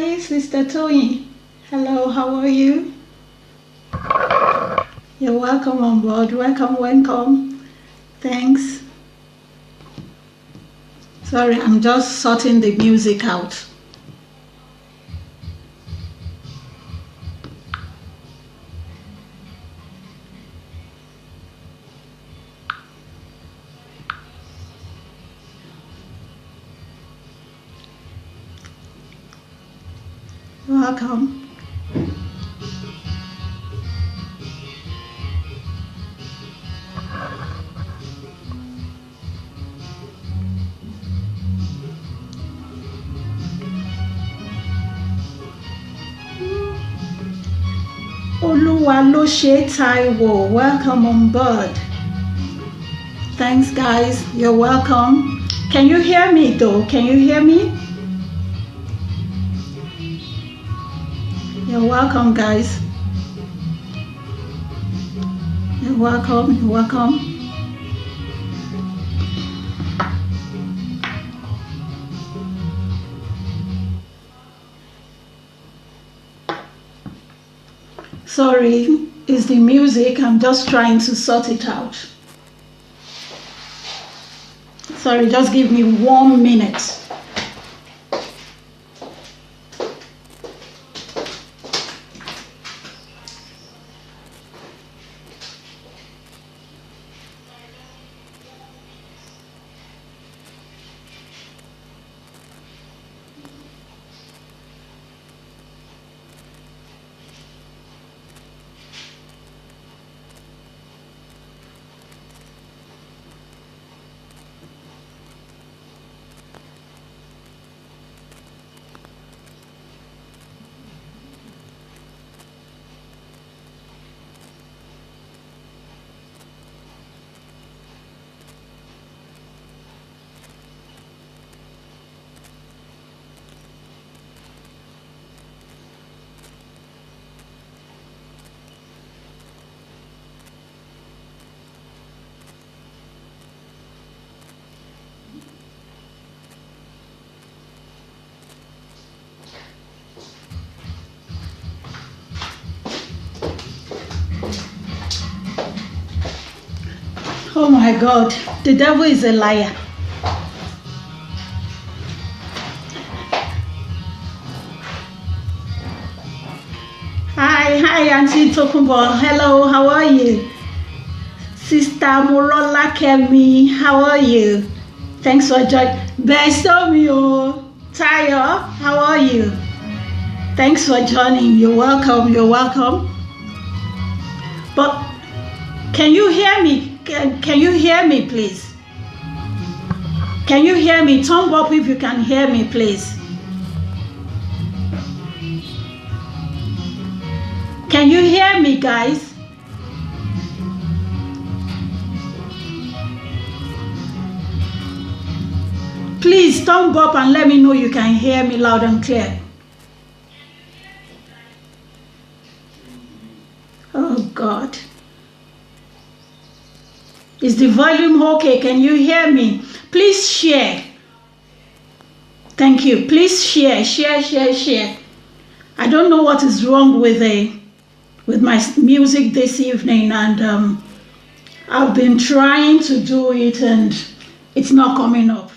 Hi, Sister Toyin. Hello, how are you? You're welcome on board. Welcome, welcome. Thanks. Sorry, I'm just sorting the music out. Welcome. Oluwaloshe Taiwo, welcome on board. Thanks, guys. You're welcome. Can you hear me, though? Can you hear me? You're welcome, guys. You're welcome. You're welcome. Sorry, it's the music. I'm just trying to sort it out. Sorry, just give me 1 minute. Oh my God, the devil is a liar. Hi, Auntie Tokumbo. Hello, how are you? Sister Morola Kemi, how are you? Thanks for joining. Bestomio, Tayo, how are you? Thanks for joining. You're welcome. You're welcome. But can you hear me? Can you hear me, please? Can you hear me? Thumb up if you can hear me, please. Can you hear me, guys? Please thumb up and let me know you can hear me loud and clear. Oh God. Is the volume okay? Can you hear me? Please share. Thank you. Please share. Share. I don't know what is wrong with my music this evening, and I've been trying to do it and it's not coming up.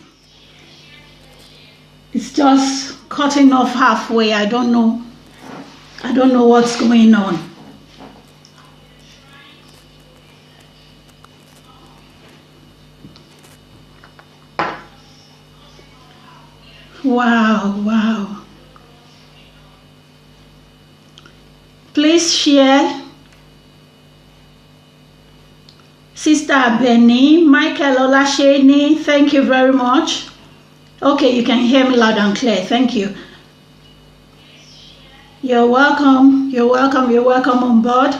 It's just cutting off halfway. I don't know what's going on. Wow. Please share. Sister Benny, Michael Olasheni, thank you very much. Okay, you can hear me loud and clear. Thank you. You're welcome. You're welcome on board.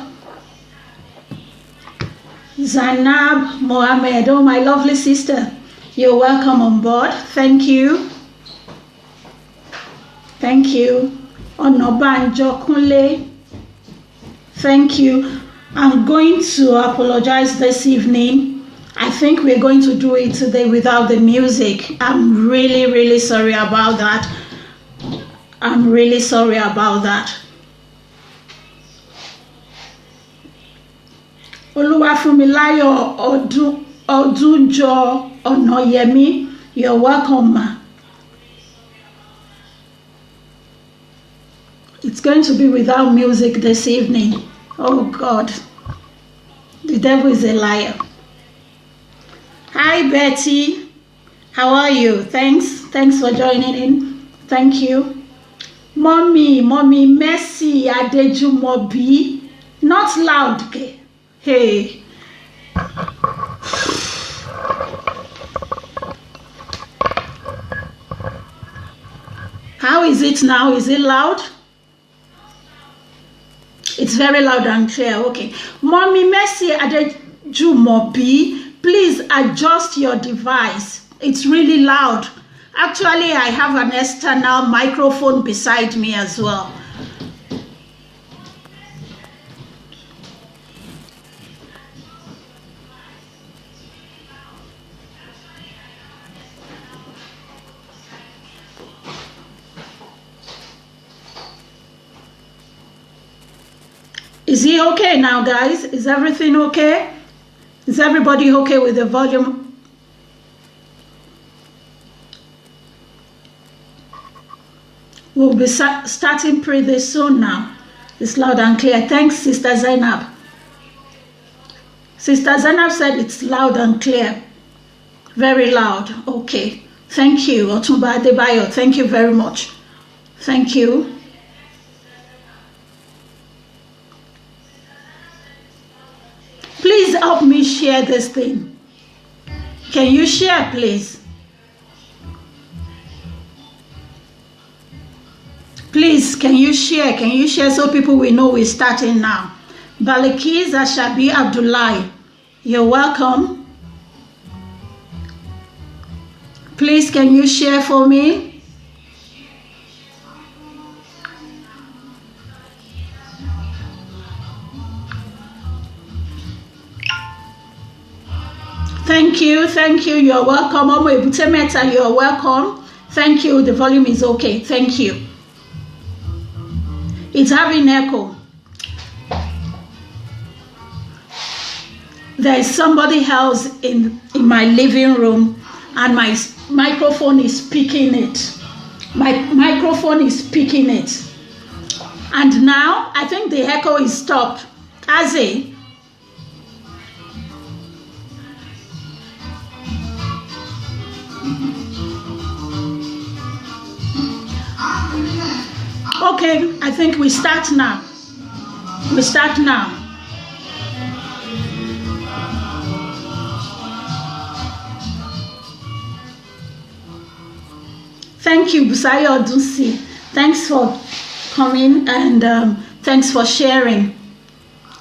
Zainab Mohammed, oh my lovely sister. You're welcome on board. Thank you. Thank you. Onobanjo Kunle. Thank you. I'm going to apologize this evening. I think we're going to do it today without the music. I'm really sorry about that. I'm really sorry about that. Oluwafunmilayo Odunjo Onoyemi, you're welcome, ma. It's going to be without music this evening. Oh God, the devil is a liar. Hi Betty, how are you? Thanks for joining in. Thank you. Mommy Mercy Adejumobi, not loud, okay? Hey. How is it now? Is it loud? It's very loud and clear. Okay. Mommy Mercy Adejumobi, please adjust your device. It's really loud. Actually, I have an external microphone beside me as well. Is he okay now, guys? Is everything okay? Is everybody okay with the volume? We'll be starting pretty soon now. It's loud and clear. Thanks, Sister Zainab. Sister Zainab said it's loud and clear. Very loud. Okay. Thank you, Otumba Adebayo. Thank you very much. Thank you. Please help me share this thing. Can you share, please? Please, can you share? Can you share so people will know we're starting now? Balikis Ashabi Abdullahi, you're welcome. Please, can you share for me? Thank you, you're welcome. Omo Ebutemeta, you're welcome. Thank you, the volume is okay. Thank you. It's having echo. There is somebody else in my living room and my microphone is picking it. My microphone is picking it. And now I think the echo is stopped. Has it? Okay, I think we start now. We start now. Thank you, Busayo Odusi. Thanks for coming and thanks for sharing.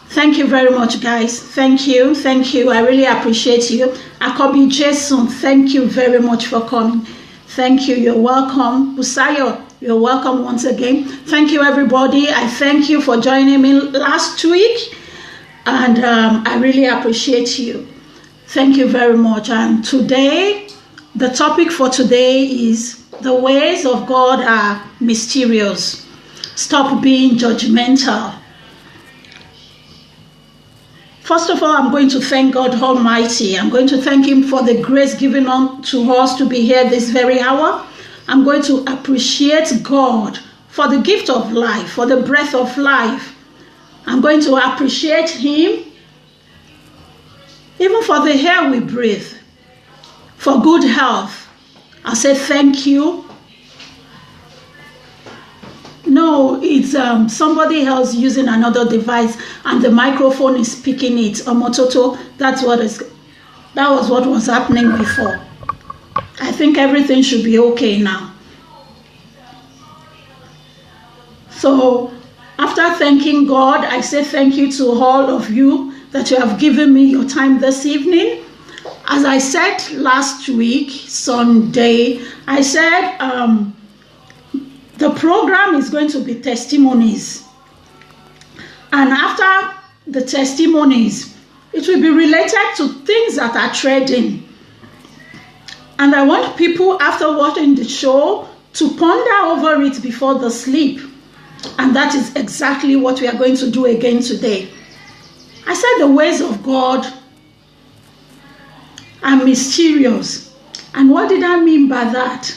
Thank you very much, guys. Thank you. I really appreciate you. Akobi Jason, thank you very much for coming. Thank you. You're welcome. Busayo, you're welcome once again. Thank you, everybody. I thank you for joining me last week, and I really appreciate you. Thank you very much. And today, the topic for today is the ways of God are mysterious. Stop being judgmental. First of all, I'm going to thank God Almighty. I'm going to thank Him for the grace given to us to be here this very hour. I'm going to appreciate God for the gift of life, for the breath of life. I'm going to appreciate Him even for the air we breathe, for good health. I say thank you. No, it's somebody else using another device and the microphone is picking it. Omototo, that was what was happening before. I think everything should be okay now. So after thanking God, I say thank you to all of you that you have given me your time this evening. As I said last week, Sunday, I said the program is going to be testimonies. And after the testimonies, it will be related to things that are trending. And I want people, after watching the show, to ponder over it before the sleep. And that is exactly what we are going to do again today. I said the ways of God are mysterious. And what did I mean by that?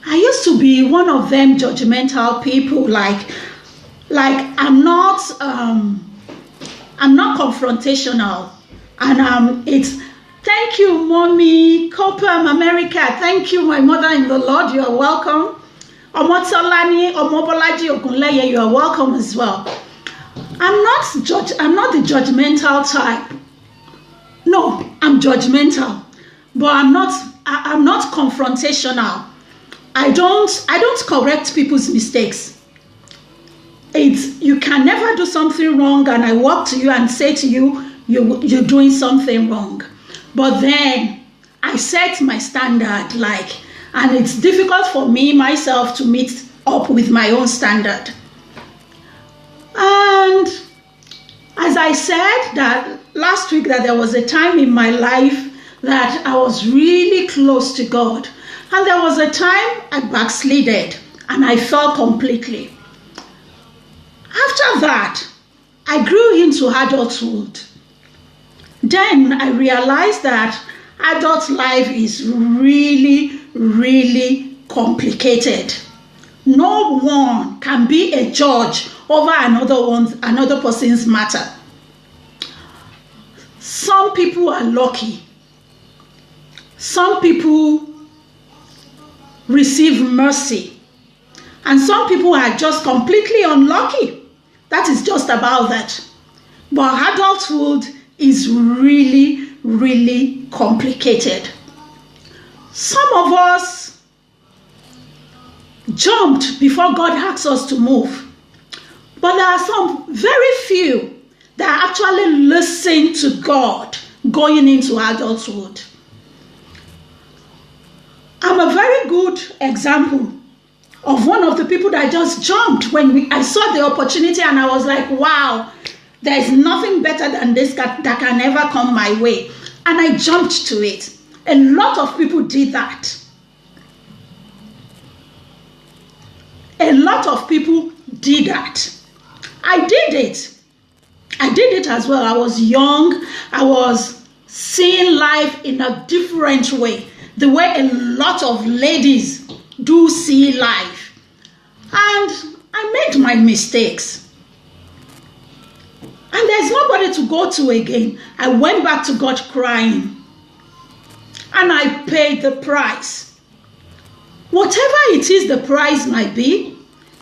I used to be one of them judgmental people, like I'm not confrontational, and it's thank you, mommy, Copam America. Thank you, my mother in the Lord. You are welcome. Omotolani, Omobolaji Ogunleye, you are welcome as well. I'm not the judgmental type. No, I'm judgmental, but I'm not confrontational. I don't correct people's mistakes. You can never do something wrong and I walk to you and say to you, you're doing something wrong. But then I set my standard, and it's difficult for me myself to meet up with my own standard. And as I said that last week, that there was a time in my life that I was really close to God. And there was a time I backslided and I fell completely. After that, I grew into adulthood. Then I realized that adult life is really, really complicated. No one can be a judge over another person's matter. Some people are lucky. Some people receive mercy. And some people are just completely unlucky. That is just about that. But adulthood is really, really complicated. Some of us jumped before God asked us to move. But there are some very few that actually listen to God going into adulthood. I'm a very good example of one of the people that just jumped when I saw the opportunity and I was like, wow, there is nothing better than this that can ever come my way. And I jumped to it. A lot of people did that. A lot of people did that. I did it. I did it as well. I was young. I was seeing life in a different way. The way a lot of ladies do see life. And I made my mistakes. And there's nobody to go to again. I went back to God crying. And I paid the price. Whatever it is the price might be,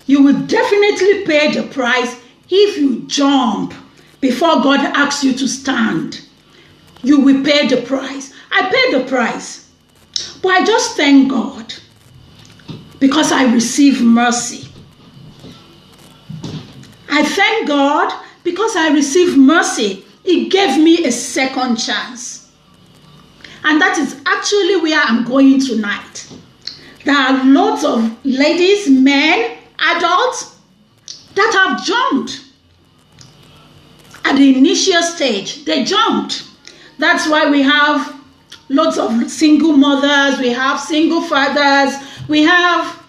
you will definitely pay the price if you jump before God asks you to stand. You will pay the price. I paid the price. But I just thank God because I received mercy. I thank God because I received mercy. He gave me a second chance. And that is actually where I'm going tonight. There are lots of ladies, men, adults that have jumped. At the initial stage, they jumped. That's why we have lots of single mothers, we have single fathers, we have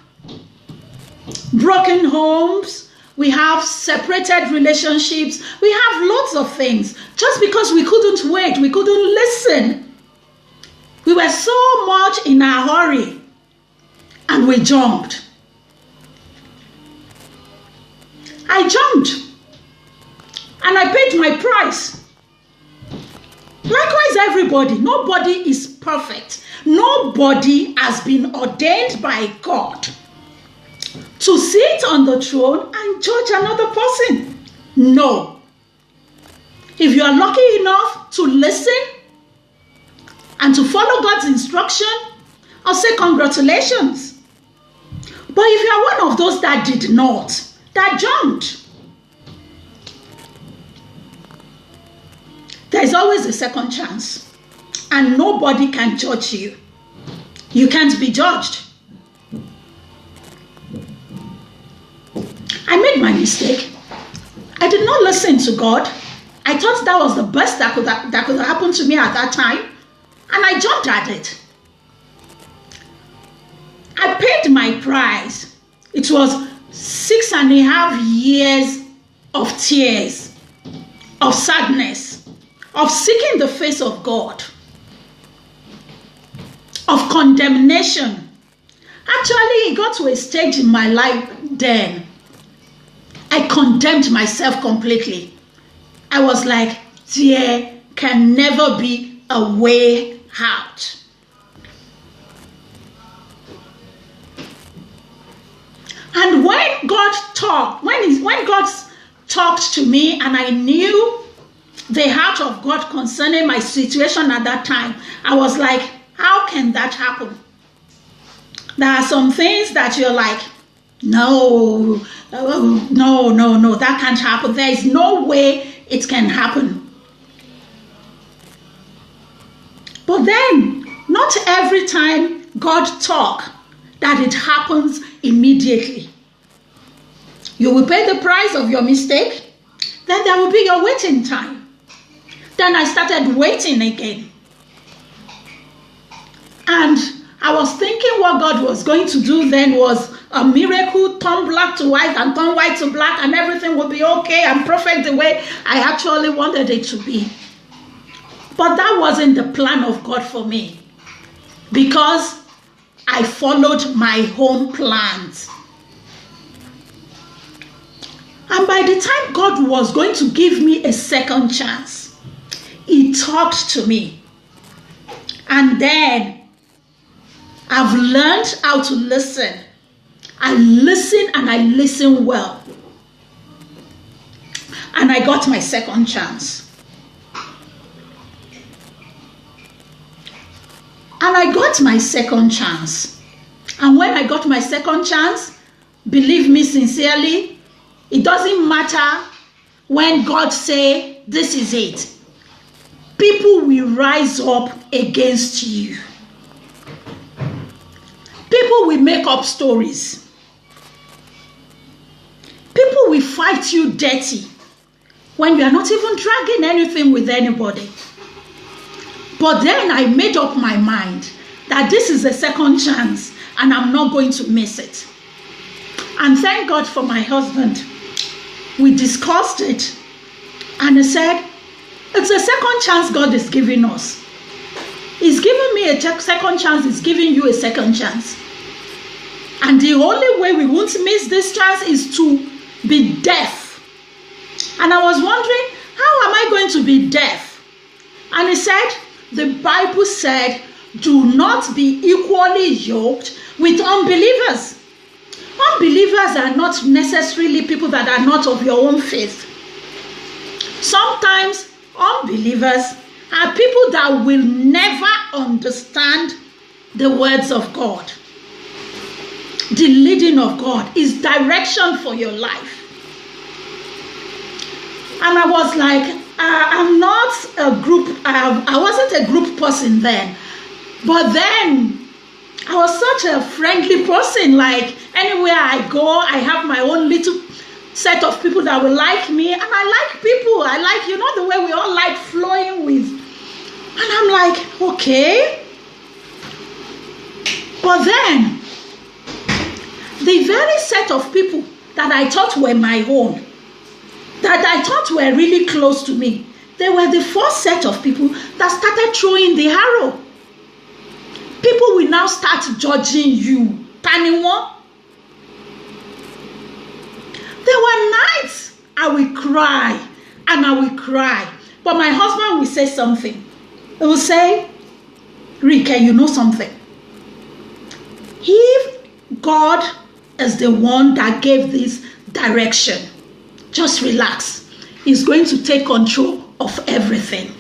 broken homes, we have separated relationships, we have lots of things. Just because we couldn't wait, we couldn't listen. We were so much in a hurry and we jumped. I jumped and I paid my price. Likewise, everybody, nobody is perfect. Nobody has been ordained by God to sit on the throne and judge another person. No. If you are lucky enough to listen and to follow God's instruction, I'll say congratulations. But if you are one of those that did not, that jumped, there is always a second chance. And nobody can judge you. You can't be judged. I made my mistake. I did not listen to God. I thought that was the best that could happen to me at that time. And I jumped at it. I paid my price. It was 6.5 years of tears, of sadness, of seeking the face of God, of condemnation. Actually, it got to a stage in my life then. I condemned myself completely. I was like, there can never be a way out. And when God talked, when God talked to me and I knew the heart of God concerning my situation at that time, I was like, how can that happen? There are some things that you're like, no, that can't happen. There is no way it can happen. But then, not every time God talks that it happens immediately. You will pay the price of your mistake, then there will be your waiting time. Then I started waiting again. And I was thinking what God was going to do then was a miracle, turn black to white and turn white to black, and everything would be okay and perfect the way I actually wanted it to be. But that wasn't the plan of God for me, because I followed my own plans. And by the time God was going to give me a second chance, He talked to me. And then I've learned how to listen. I listen, and I listen well. And I got my second chance. And I got my second chance. And when I got my second chance, believe me sincerely, it doesn't matter when God say, this is it. People will rise up against you. People will make up stories. People will fight you dirty when you are not even dragging anything with anybody. But then I made up my mind that this is a second chance and I'm not going to miss it. And thank God for my husband. We discussed it and he said, it's a second chance God is giving us. He's giving me a second chance, He's giving you a second chance. And the only way we won't miss this chance is to be deaf. And I was wondering, how am I going to be deaf? And he said, the Bible said, do not be equally yoked with unbelievers. Unbelievers are not necessarily people that are not of your own faith. Sometimes unbelievers are people that will never understand the words of God. The leading of God is direction for your life. And I was like, I'm not a group, I wasn't a group person then. But then, I was such a friendly person. Like, anywhere I go, I have my own little set of people that will like me. And I like people. I like, the way we all like flowing with. And I'm like, okay. But then, the very set of people that I thought were my own, that I thought were really close to me, they were the first set of people that started throwing the arrow. People will now start judging you. Taniwo. There were nights I will cry and I will cry. But my husband will say something. He will say, Rika, you know something. If God is the one that gave this direction, just relax. He's going to take control of everything.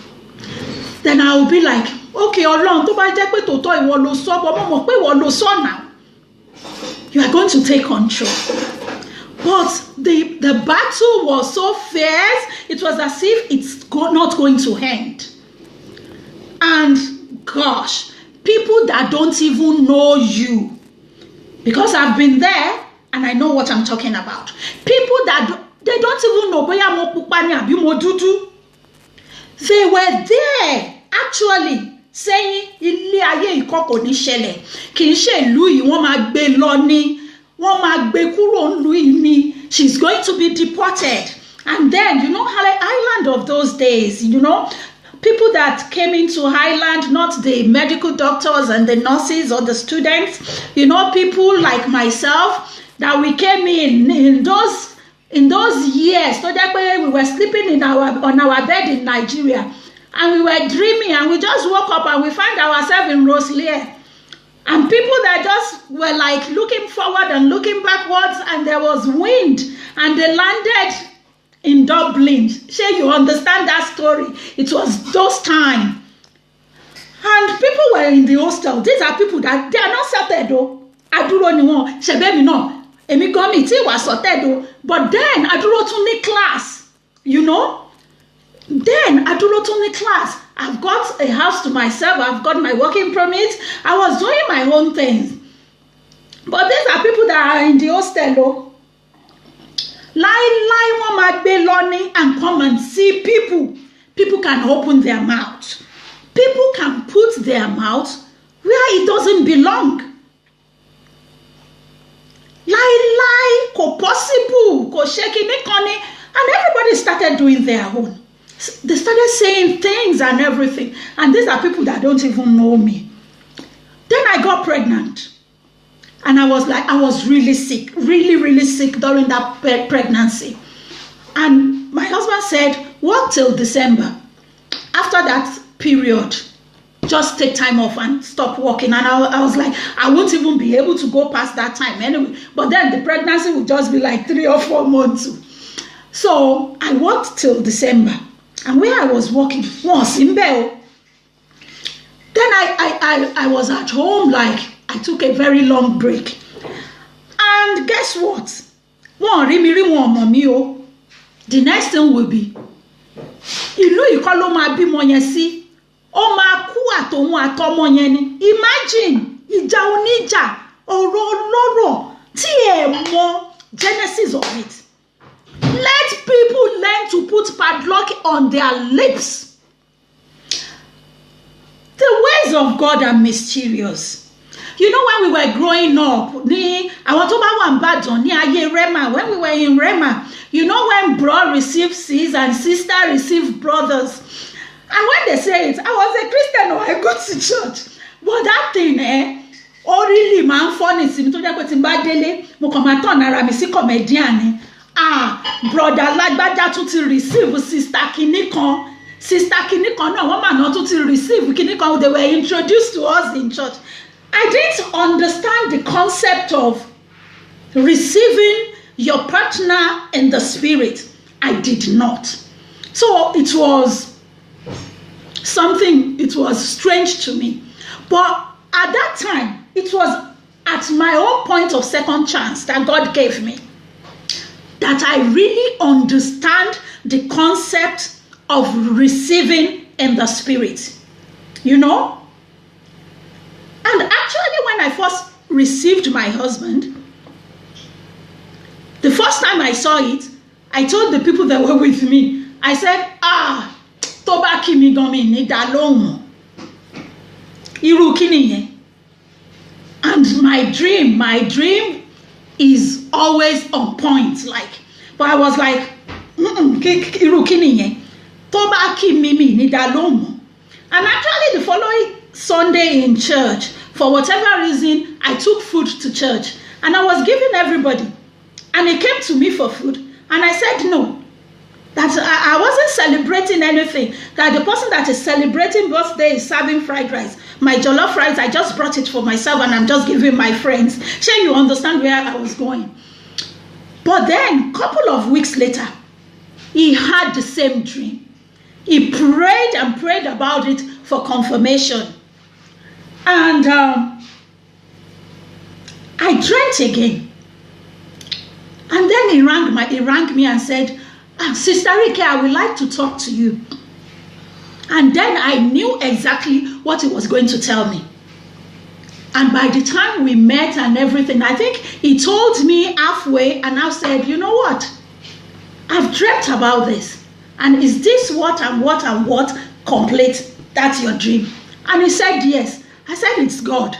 Then I will be like, okay, Ọlọ́run tó bá jẹ́ pé tòótọ́ ìwọ ló sọ, but mo mọ̀ pé ìwọ ló sọ now. You are going to take control. But the battle was so fierce, it was as if it's not going to end. And gosh, people that don't even know you, because I've been there and I know what I'm talking about. People that they don't even know bóyá mo pupa ni àbí mo dúdú. They were there actually sẹ́yìn ilé ayé ìkọ̀kọ̀ ní ṣẹlẹ̀ kì í ṣe ìlú yìí wọ́n máa gbé lọ ní wọ́n máa gbé kúrò ìlú yìí ní she's going to be deported. And then, you know, Ireland of those days, you know, people that came into Ireland, not the medical doctors and the nurses or the students, you know, people like myself, that we came in those years, so that way we were sleeping on our bed in Nigeria, and we were dreaming, and we just woke up and we found ourselves in Roslier. And people that just were like looking forward and looking backwards, and there was wind, and they landed in Dublin. Sure, you understand that story. It was those time. And people were in the hostel. These are people that they are not sorted though. Aduro ni won, shebe mi no. Emi gan mi ti wa sorted though. But then Aduro tún ní class, you know? Then Aduro tún ní class. I've got a house to myself. I've got my working permit. I was doing my own things. But these are people that are in the hostel though. Lie, wọ́n máa gbé lọ and come and see people. People can open their mouth. People can put their mouth where it doesn't belong. Lie, kò possible, kò ṣe kíní kan ni. And everybody started doing their own. They started saying things and everything. And these are people that don't even know me. Then I got pregnant. And I was really sick, really sick during that pregnancy. And my husband said, work till December. After that period, just take time off and stop working. And I was like, I won't even be able to go past that time anyway. But then the pregnancy would just be like 3 or 4 months. So I worked till December. And where I was working was in Bell. Then I was at home, like, I took a very long break. And guess what? The next thing will be, ìlú ìkọ́ ló máa bímọ yẹn sí, ó máa kú àtòun àtọmọ yẹn ni. Imagine, ìjà oníjà, ọ̀rọ̀ ọlọ́rọ̀ tí ẹ mọ genesis of it. Let people learn to put padlock on their lips. The ways of God are mysterious. You know, when we were growing up, when we were in Rema, you know, when bro received sis and sister received brothers. And when they say it, I was a Christian or I go to church. But that thing, oh really, man, funny. Brother Lagbaja tún ti receive sister kinikan. Sister kinikan náà wọ́n mà náà tún ti receive kinikan. They were introduced to us in church. I didn't understand the concept of receiving your partner in the spirit. I did not. So it was something, it was strange to me. But at that time, it was at my own point of second chance that God gave me that I really understand the concept of receiving in the spirit. You know? And actually, when I first received my husband, the first time I saw it, I told the people that were with me, I said, Toba kimi domi ni dalong. Iru kini ye. And my dream is always on point. Like, but I was like, iru kini ye. Toba kimi ni dalong. And actually, the following Sunday in church, for whatever reason, I took food to church and I was giving everybody. And he came to me for food and I said no, that I wasn't celebrating anything, that the person that is celebrating birthday is serving fried rice. My jollof rice, I just brought it for myself and I'm just giving my friends. Sure, you understand where I was going. But then, a couple of weeks later, he had the same dream. He prayed and prayed about it for confirmation. And I dreamt again. And then he rang me and said, Sister Rike, I would like to talk to you. And then I knew exactly what he was going to tell me. And by the time we met and everything, I think he told me halfway and I said, you know what? I've dreamt about this. And is this what complete? That's your dream. And he said, yes. I said, it's God.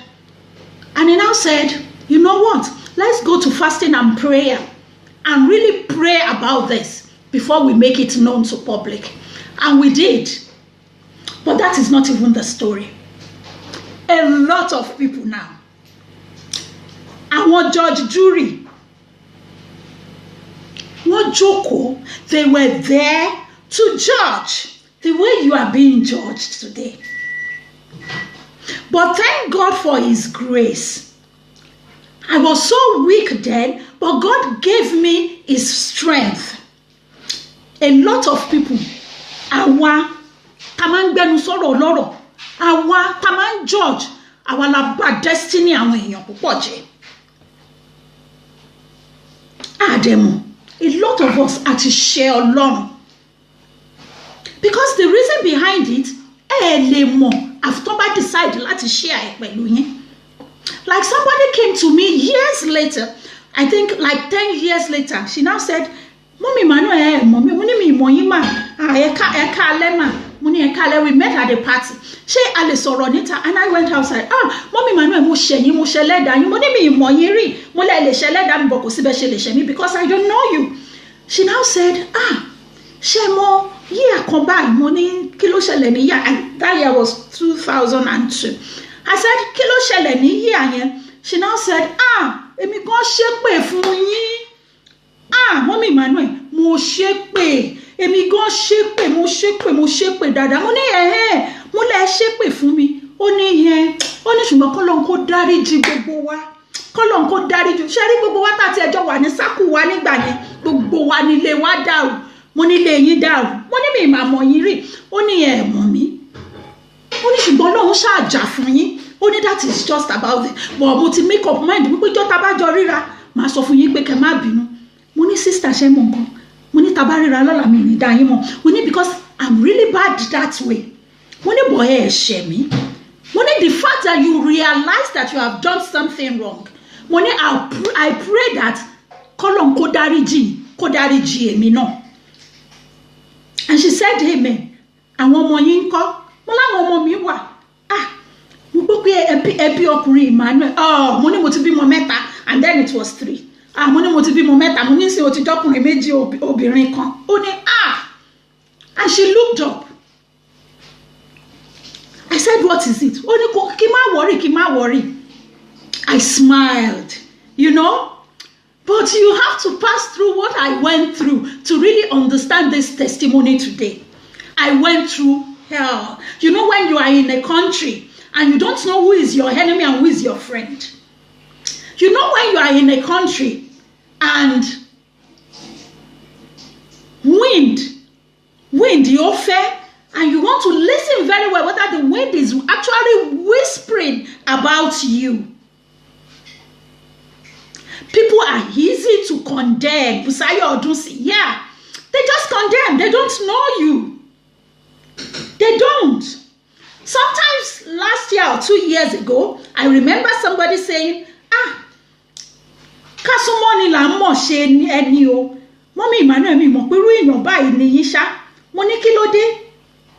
And he now said, you know what? Let's go to fasting and prayer and really pray about this before we make it known to public. And we did. But that is not even the story. A lot of people now, àwọn judge jury, wọ́n jókòó, they were there to judge the way you are being judged today. But thank God for his grace. I was so weak then, but God gave me his strength. A lot of people, àwa tá máa ń gbẹnu sọ̀rọ̀ lọ́rọ̀, àwa tá máa ń judge, àwa la bà destiny àwọn èèyàn púpọ̀ jẹ́. Àdẹ̀mọ̀, a lot of us àti ṣe Ọlọ́run. Because the reason behind it, ẹ lè mọ̀ after I decide láti share ẹ pẹ̀lú yín. Like somebody came to me years later, I think like 10 years later, she now said, Mommy Manuel, Mommy, mi mọ̀ yín mà, ẹ̀ka alẹ́ mà, mo ní ẹ̀ka alẹ́, we met at a party. Ṣé a lè sọ̀rọ̀ níta? And I went outside. Mommy Manuel, mo ṣe yín, mo ṣe lẹ́dàá yín, mo ní mi mọ̀ yín rí, mo lè ṣe lẹ́dàá mi bọ̀ kò síbẹ̀ ṣe lè ṣe mí because I don't know you. She now said, ṣé mo yí ẹ̀kan báyìí, mo ní kí ló ṣẹlẹ̀ ní yá, and that year was 2002. I said, kí ló ṣẹlẹ̀ ní yá yẹn? She now said, èmi gan ṣépè fún yín. Mommy Manuel, mo ṣépè, èmi gan ṣépè, mo ṣépè dáadáa. Mo ní mo lè ṣépè fún mi. Ó ní ṣùgbọ́n k'Ọlọ́run kó dáríjì gbogbo wa. K'Ọlọ́run kó dáríjì. Ṣé rí gbogbo wa tá ti ẹjọ́ wà ní sákù wa nígbà yẹn, gbogbo wa nílé wa dàrú. Mo ní ilé yín dàrú. Mo ní mi mà mọ̀ yín rí. Ó ní ẹ mọ̀ mí. Ó ní ṣùgbọ́n Ọlọ́run ṣáàjà fún yín. Ó ní that is just about it. But mo ti make up mind wípé ìjọ́ tá bá jọ ríra, màá sọ fún yín pé kẹ́ má bínú. Mo ní sister ṣe mọ̀ nǹkan. Mo ní tá bá ríra lọ́la mi ní dá yín mọ̀. Mo ní because I'm really bad that way. Mo ní bọ̀ ẹ ṣẹ̀ mí. Mo ní the fact that you realize that you have done something wrong. Mo ní I pray that k'Ọlọ́run kó dáríjì èmi náà. And she said amen. Àwọn ọmọ yín ńkọ́? Mo láwọn ọmọ mi wà. Mo gbọ́ pé ẹbí ọkùnrin Emmanuel. Mo ní mo ti bímọ mẹ́ta and then it was 3. Mo ní mo ti bímọ mẹ́ta, mo ní sí o ti jọkùnrin méjì obìnrin kan. Ó ní and she looked up. I said, what is it? Ó ní kí má worry. I smiled, you know. But you have to pass through what I went through to really understand this testimony today. I went through hell. You know, when you are in a country and you don't know who is your enemy and who is your friend. You know, when you are in a country and wind, you fair, and you want to listen very well whether the wind is actually whispering about you. People are easy to condemn. Yeah, they just condemn. They don't know you. They don't. Sometimes last year or 2 years ago, I remember somebody saying, Kasumoni la mo ṣe ẹni o. Mommy Emmanuel mi mọ̀ pé irú èèyàn báyìí ni yín ṣá. Mo ní kí ló dé?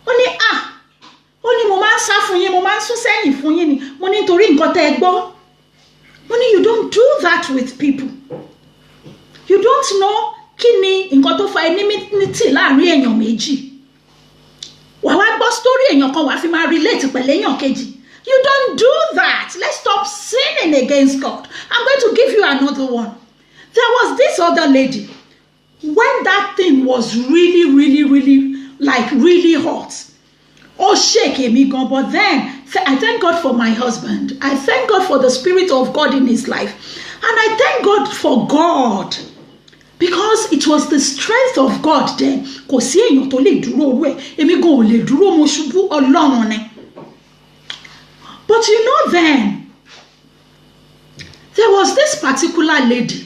Ó ní mo máa ń sá fún yín, mo máa ń sún sẹ́yìn fún yín ni. Mo ní nítorí nǹkan tẹ́ ẹ gbọ́. Mo ní you don't do that with people. You don't know kí ni nǹkan tó fa enmity láàrin èèyàn méjì. Wà wá gbọ́ story èèyàn kan wà fi máa relate pẹ̀lú èèyàn kejì. You don't do that. Let's stop sinning against God. I'm going to give you another one. There was this other lady. When that thing was really hot. Oh, shake me, God. But then, I thank God for my husband. I thank God for the Spirit of God in his life. And I thank God for God. Because it was the strength of God then. Kò sí èèyàn tó lè dúró rú ẹ̀. Èmi gan ò lè dúró mo ṣubú Ọlọ́run ni. But you know then, there was this particular lady.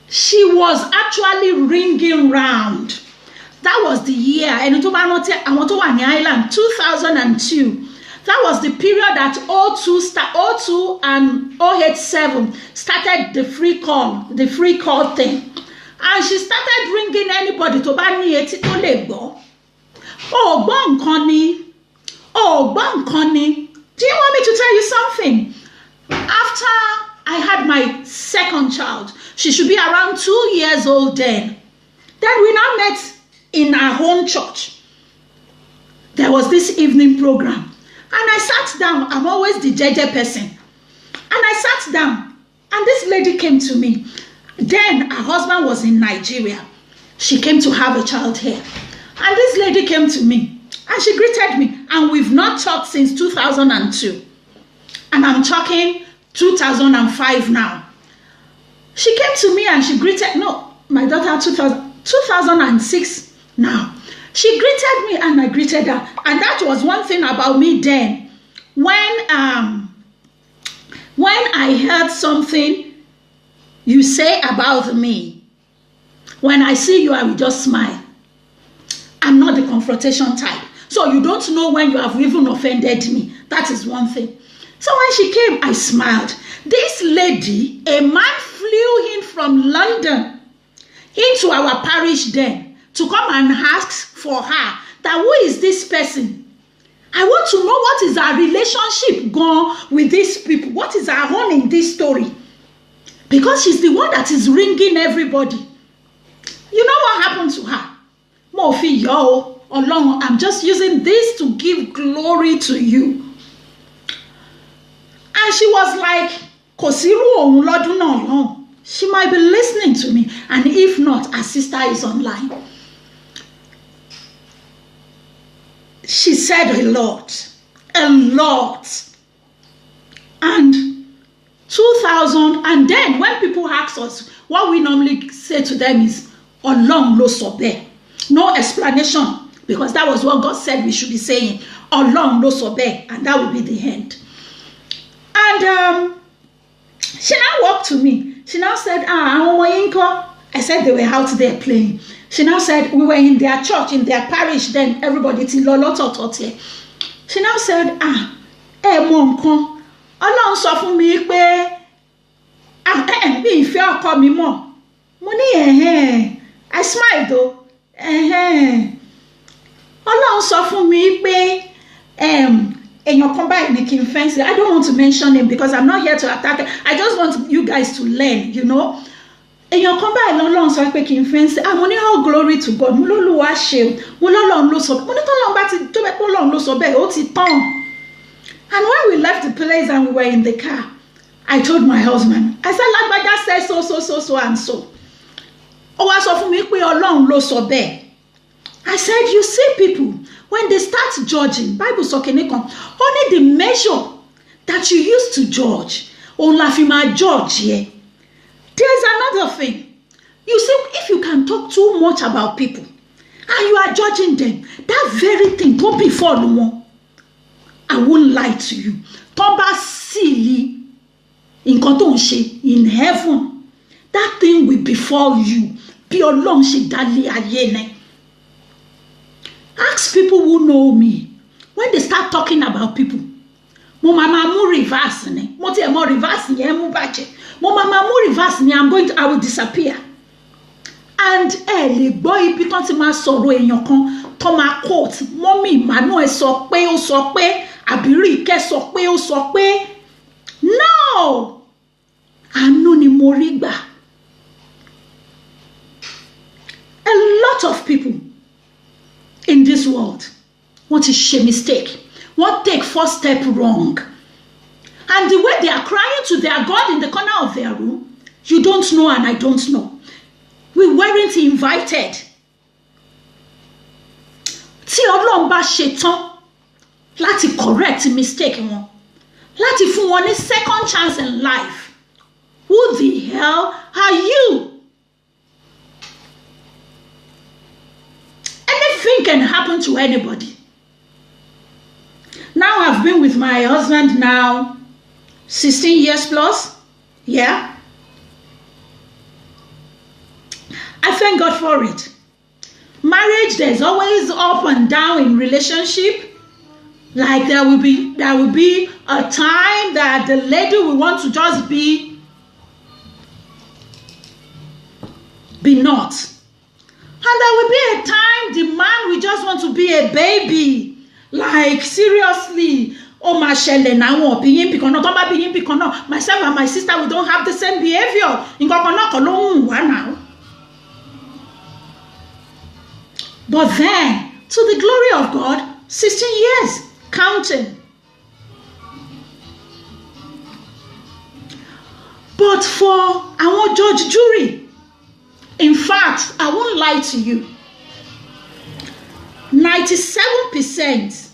She was actually ringing round. That was the year, and àwọn tó wà ní Ireland, 2002. That was the period that 02 and 087 started the free call thing. And she started ringing anybody tó bá ní etí tó lè gbọ́. Ó gbọ́ nǹkan ni. Oh, Bankoni, do you want me to tell you something? After I had my second child, she should be around 2 years old then. Then we now met in our own church. There was this evening program. And I sat down. I'm always the JJ person. And I sat down. And this lady came to me. Then her husband was in Nigeria. She came to have a child here. And this lady came to me. And she greeted me. And we've not talked since 2002. And I'm talking 2005 now. She came to me and she greeted, no, my daughter 2006 now. She greeted me and I greeted her. And that was one thing about me then. When I heard something you say about me, when I see you, I will just smile. I'm not the confrontation type. So you don't know when you have even offended me. That is one thing. So when she came, I smiled. This lady, a man flew in from London into our parish then to come and ask for her that who is this person? I want to know what is our relationship gone with these people. What is our own in this story? Because she's the one that is ringing everybody. You know what happened to her? Mofi, yo, along. I'm just using this to give glory to you. And she was like, she might be listening to me. And if not, her sister is online. She said a lot. And 2000, and then when people ask us, what we normally say to them is, Olong lo sobe. No explanation, because that was what God said we should be saying. Olong lo sobe, and that will be the end. And she now walked to me. She now said, I said they were out there playing. She now said, we were in their church, in their parish then, everybody, it's in Lolototote. She now said, Mom, Ọlọ́run sọ fún mi pé bí ìfẹ́ ọkọ mi mọ̀. Mo ní I smiled though. Ọlọ́run sọ fún mi pé èèyàn kan báyìí ni kí n fẹ́ǹsì. I don't want to mention him because I'm not here to attack. I just want you guys to learn, you know. Èèyàn kan báyìí lọ́lọ́run sọ pé kí n fẹ́ǹsì. Mo ní all glory to God. Mo lÓlúwa ṣe. Mo lọ́lọ́run ló sọ. Mo ní tọ́lọ́run bá ti tó bẹ́ẹ̀ pé Ọlọ́run ló sọ bẹ́ẹ̀ ó ti tán. And when we left the place and we were in the car, I told my husband, I said, Lagbaja said so and so. Ó wá sọ fún mi pé Ọlọ́run ló sọ bẹ́ẹ̀. I said, you see people, when they start judging, Bible sọ kíní kan, only the measure that you use to judge, òun la fi máa judge yẹ. There's another thing. You see, if you can talk too much about people and you are judging them, that very thing, don't be for no more. I won't lie to you. Tó bá sì nǹkan tó ń ṣe in heaven, that thing will befall you. Bí Ọlọ́run ṣe dálé ayé ni. Ask people who know me. When they start talking about people, mo máa mú reverse ni. Mo tiẹ̀ mọ reverse yẹn mú bàjẹ́. Mo máa mú reverse ni. I will disappear. And lè gbọ́ ibi tán ti máa sọ̀rọ̀ èèyàn kan tó máa quote mọ́mì Emmanuel sọ pé ó sọ pé àbírí ìkẹ́ sọ pé ó sọ pé no àánú ni mo rí gbà. A lot of people in this world wọ́n ti ṣe mistake, wọ́n take first step wrong, and the way they are crying to their God in the corner of their room, you don't know and I don't know. We weren't invited. Tí Ọlọ́run bá ṣe tán láti correct mistake wọn, láti fún wọn ní second chance in life, who the hell are you? Anything can happen to anybody. Now I've been with my husband now 16 years plus. Yeah. I thank God for it. Marriage, there's always up and down in relationship. Like there will be a time that the lady will want to just be not. And there will be a time the man will just want to be a baby. Like seriously, oh my shele now won't be in because not be in because myself and my sister we don't have the same behavior. In now. But then, to the glory of God, 16 years counting. But for our judge jury, in fact, I won't lie to you, 97%,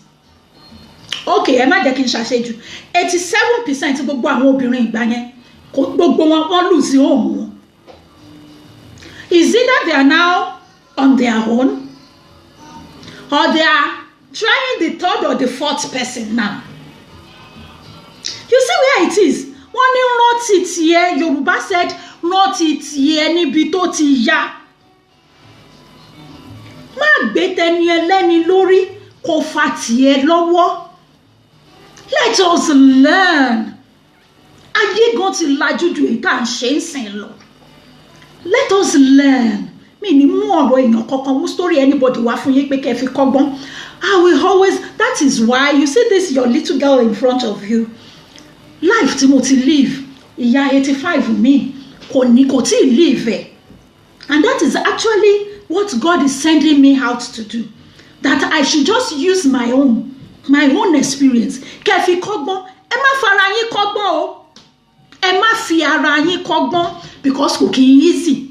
okay, ẹ má jẹ́ kí n ṣàṣejù, 87% gbogbo àwọn obìnrin ìgbà yẹn, gbogbo wọn lose home wọn. Is it that they are now on their own, or they are trying the third or the fourth person now? You see where it is? Wọ́n ní rántí tiẹ̀, Yorùbá said rántí tiẹ̀ níbi tó ti yá. Má gbé tẹni ẹlẹ́ni lórí kó fa tiẹ̀ lọ́wọ́. Let us learn. Ayé gan ti lajú ju èyí tá à ń ṣe ń sìn lọ. Let us learn. Mi ní mú ọ̀rọ̀ èèyàn kankan mú story anybody wá fún yín pé kẹ́ fi kọ́gbọ́n. I will always, that is why you see this your little girl in front of you. Life tí mo ti live, ìyá 85 mi kò tí live ẹ̀. And that is actually what God is sending me out to do. That I should just use my own experience. Kẹ́ fi kọ́gbọ́n, ẹ má fara yín kọ́gbọ́n o. Ẹ má fi ara yín kọ́gbọ́n because kò kì í easy.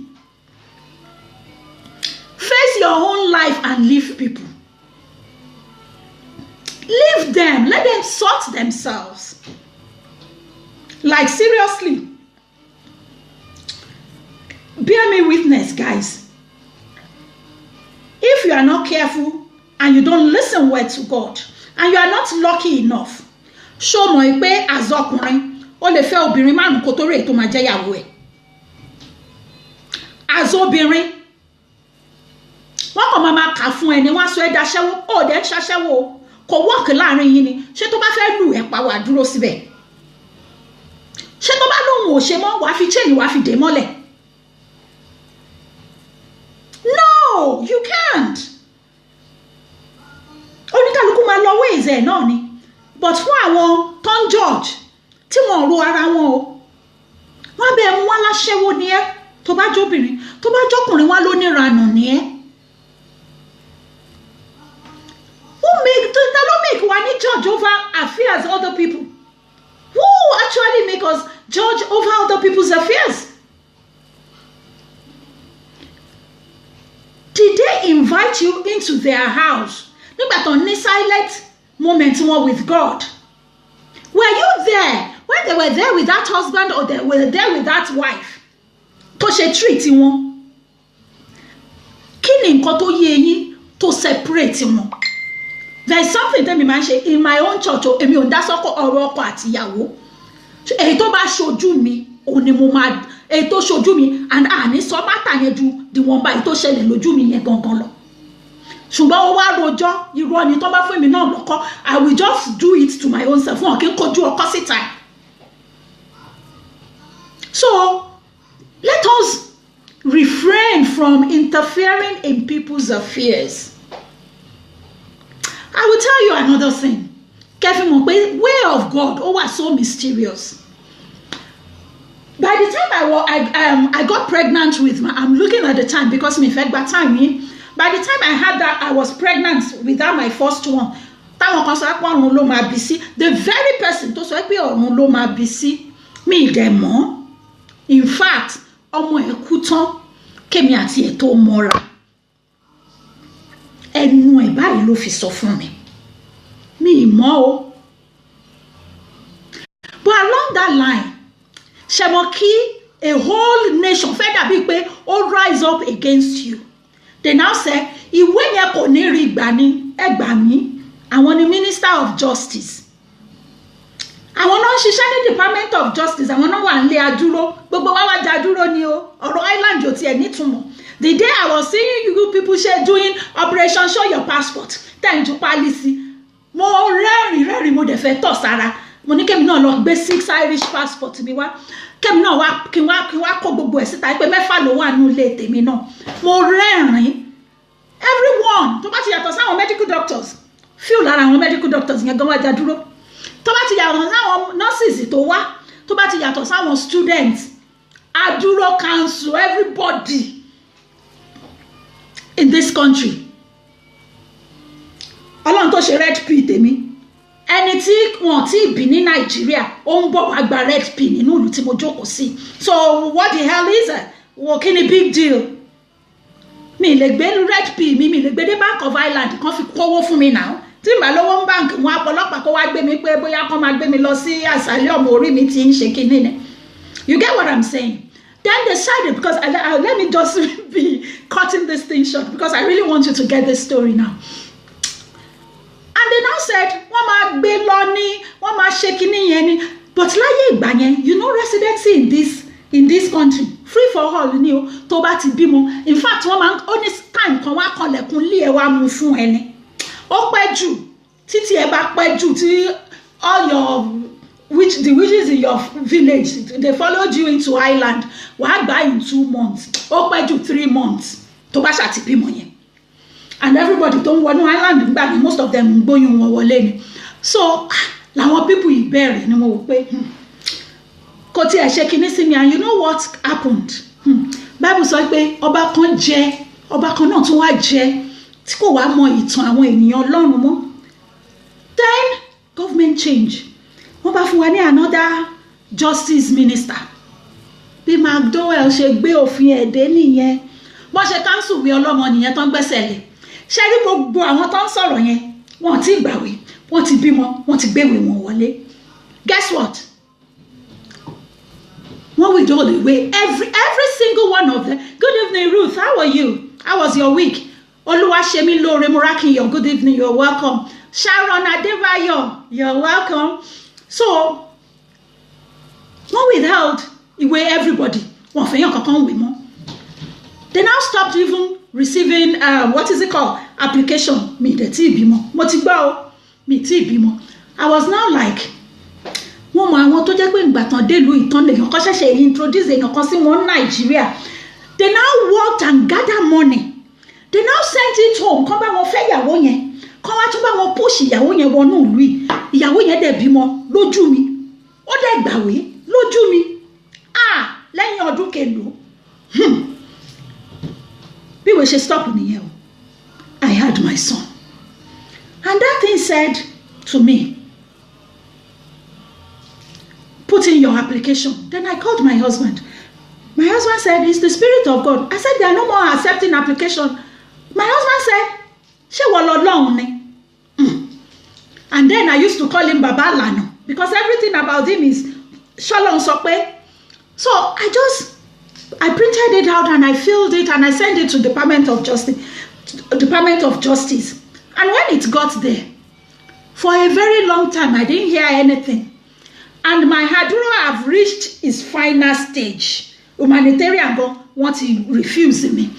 Face your own life and leave people. Leave them. Let them sort themselves. Like seriously. Bear me witness, guys. If you are not careful and you don't listen well to God and you are not lucky enough, show mọ̀ pé azọkùnrin ó lè fẹ́ obìnrin márùn kó tó rè tó máa jẹ́ ìyàwó ẹ̀. Azobìnrin wọ́n kàn máa kà fún ẹni wọ́n á sọ ẹ́ daṣẹ́wó ó dẹ̀ ṣaṣẹ́wó kò wọ́ọ̀kì láàrin yín ni ṣé tó bá fẹ́ lù ẹ́ pa wà dúró síbẹ̀ ṣé tó bá lóhùn ò ṣe mọ́ wàá fi chain wàá fi dè mọ́lẹ̀. No, you can't. Oníkàlùkù máa lọ ways ẹ̀ náà ni but fún àwọn ton judge tí wọ́n ro ara wọn o wọ́n bẹ̀ mú wá láṣẹ́wó ni ẹ́ tó bá jóbìnrin tó bá jọkùnrin wá ló níranù ni ẹ́. That don't make one judge over affairs of other people. Who actually make us judge over other people's affairs? Did they invite you into their house? Nígbà tó ní silent moment wọn with God. Were you there when they were there with that husband or they were there with that wife? Tó ṣe treat wọn. Kí ni nǹkan tó yé yín tó separate wọn? There is something that me man say in my own church o èmi ò dá sọ́kọ ọ̀rọ̀ ọkọ àti ìyàwó. Èyí tó bá ṣojú mi ó ní mo máa èyí tó ṣojú mi and àní sọ bàtà yẹn ju diwọ̀nba èyí tó ṣẹlẹ̀ lójú mi yẹn gangan lọ. Ṣùgbọ́n ó wá rojọ́ irọ́ ni tó bá fún mi náà lọ́kọ́ I will just do it to my own self wọn kì í kojú ọkọ síta. So let us refrain from interfering in people's affairs. I will tell you another thing. Kẹ́fí mọ̀ pé way of God ó wà so mysterious. By the time I got pregnant with I'm looking at the time because me fed by time. By the time I had that, I was pregnant without my first one. Táwọn kan sọ pé ọ̀run ló máa bí sí. The very person tó sọ pé ọ̀run ló máa bí sí mi dẹ̀ mọ̀. In fact, ọmọ ẹ̀ kú tán kémi àti ẹ̀ tó mọ́ra. Ẹnu ẹ̀ báyìí ló fi sọ fún mi. Mi mọ̀ o. But along that line, ṣé mo kí a whole nation fẹ́ dàbí pé ó rise up against you. They now say, ìwé yẹn kò ní rí gbà ní ẹgbà mí. Àwọn ni Minister of Justice. Àwọn náà ń ṣiṣẹ́ ní Department of Justice. Àwọn náà wà nílé adúró. Gbogbo wa wá jadúró ni o. Ọ̀rọ̀ Island ò tiẹ̀ nítumọ̀. The day I was seeing you people doing Operation Show Your Passport. Tẹ̀ ń ju pálísì. Mo rẹ́rìn mo dẹ̀ fẹ́ tọ̀ sára. Mo ní kémi náà lọ gbé 6 Irish passport mi wá. Kémi náà wá kí wá kó gbogbo ẹ̀ síta pé mẹ́fà ló wà nínú ilé tèmi náà. Mo rẹ́rìn. Everyone tó bá ti yàtọ̀ sáwọn medical doctors few lára àwọn medical doctors yẹn gan wá já dúró tó bá ti yàtọ̀ sáwọn nurses tó wá tó bá ti yàtọ̀ sáwọn students adúró council everybody in this country ọlọ́run tó ṣe red pill tèmi ẹni tí wọn ti bí ní nàìjíríà ó ń bọ̀ wá gba red pill nínú ìlú tí mo jókòó sí so what the hell is it wọ́n kí ni big deal mi lè gbé red pill mi lè gbé dé Bank of Ireland kan fi kówó fún mi náà tí n bá lówó ń báǹkì wọn ọlọ́pàá kó wá gbé mi pé bóyá kán máa gbé mi lọ sí àṣàlẹ̀ ọmọ orí mi tí ń ṣe kinní ni you get what I'm saying then they decided because let me just be cutting this thing short because I really want you to get this story now. And they now said wọ́n máa gbé lọ ní wọ́n máa ṣe kinní yẹn ni but láyé ìgbà yẹn you know residency in this country free for all ni o tó bá ti bímọ in fact wọ́n máa ó ní time kan wá kanlẹ̀kùn lé ẹ wá mú fún ẹni ó pẹ́ jù títí ẹ bá pẹ́ jù tí all the witches in your village they followed you into Ireland wàá gbà in 2 months ó pẹ́ jù 3 months tó bá ṣàti bímọ yẹn. And everybody tó ń wọnú island gbà ní most of them ń gbóyún wọn wọlé ni so làwọn people ìbẹ̀rẹ̀ ni mo wò pé kò tí ẹ̀ ṣe kinní sí mi and you know what happened Bible sọ pé ọba kan náà tún wá jẹ tí kò wá mọ ìtàn àwọn ènìyàn Ọlọ́run mọ́ then government change wọ́n bá fún wa ní another justice minister bí McDowell ṣe gbé òfin ẹ̀dẹ́ nìyẹn wọ́n ṣe council wí ọlọ́mọ nìyẹn tó ń gbẹ́sẹ̀ lé ṣé rí gbogbo àwọn tó ń sọ̀rọ̀ yẹn wọ́n ti gbàwé wọ́n ti bímọ wọ́n ti gbéwé wọn wọlé guess what wọ́n withdraw the way every single one of them. Good evening Ruth, how are you? How was your week? Olúwaṣemí Lóore Morakinyọ, good evening, you're welcome. Sharon Adébáyọ̀, you're welcome. So wọ́n withheld ìwé everybody wọ́n fẹ́yàn kankan wé mọ́. They now stopped even receiving what is it called application mi dẹ̀ tí ìbímọ mo ti gbọ́ o mi tí ìbímọ I was now like wọ́n mọ àwọn tó jẹ́ pé ìgbà tán délùú ìtàn lèèyàn kan ṣẹ̀ṣẹ̀ introduce èèyàn kan sí wọn Nàìjíríà they now worked and gather money they now sent it home kán bá wọn fẹ́ ìyàwó yẹn kán wá tún bá wọn push ìyàwó yẹn wọnú ìlú ìyàwó yẹn dẹ̀ bímọ lójú mi ó dẹ̀ gbàwé lójú mi lẹ́yìn ọdún kẹlòó bí wọ́n ṣe stop nìyẹn o I had my son and that thing said to me put in your application. Then I called my husband. My husband said it's the Spirit of God. I said they are no more accepting application. My husband said ṣé wọ́n lọ lọ́hùn ni and then I used to call him Baba Lano because everything about him is Shalom Sokpe. So I printed it out and I filled it and I sent it to Department of Justice. And when it got there, for a very long time, I didn't hear anything. And my Haduro have reached its final stage. Humanitarian go want to refuse me.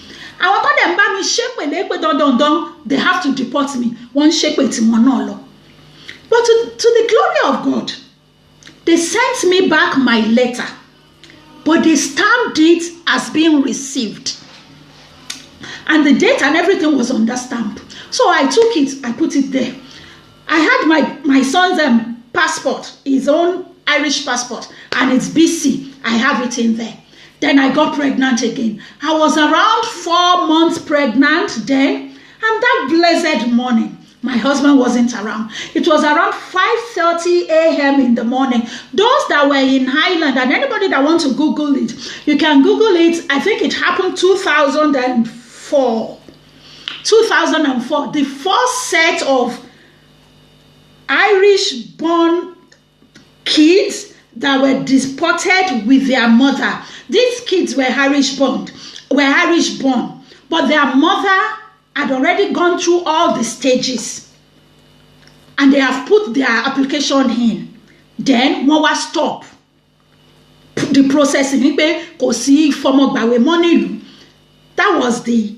I want them bá mi ṣépè lépè dandan, they have to deport me. Wọ́n ṣépè tí wọ́n náà lọ. But to the glory of God, they sent me back my letter. But they stamped it as being received. And the date and everything was on that stamp. So I took it, I put it there. I had my son's passport, his own Irish passport, and it's BC. I have it in there. Then I got pregnant again. I was around 4 months pregnant then. And that blessed morning, my husband wasn't around. It was around 5:30 a.m. in the morning. Those that were in Highland, and anybody that wants to Google it, you can Google it. I think it happened 2004. 2004. The first set of Irish-born kids that were deported with their mother. These kids were Irish-born, but their mother had already gone through all the stages and they have put their application in. Then wọ́n wá stop the processing wípé kò sí fọmọgbàwé money. That was the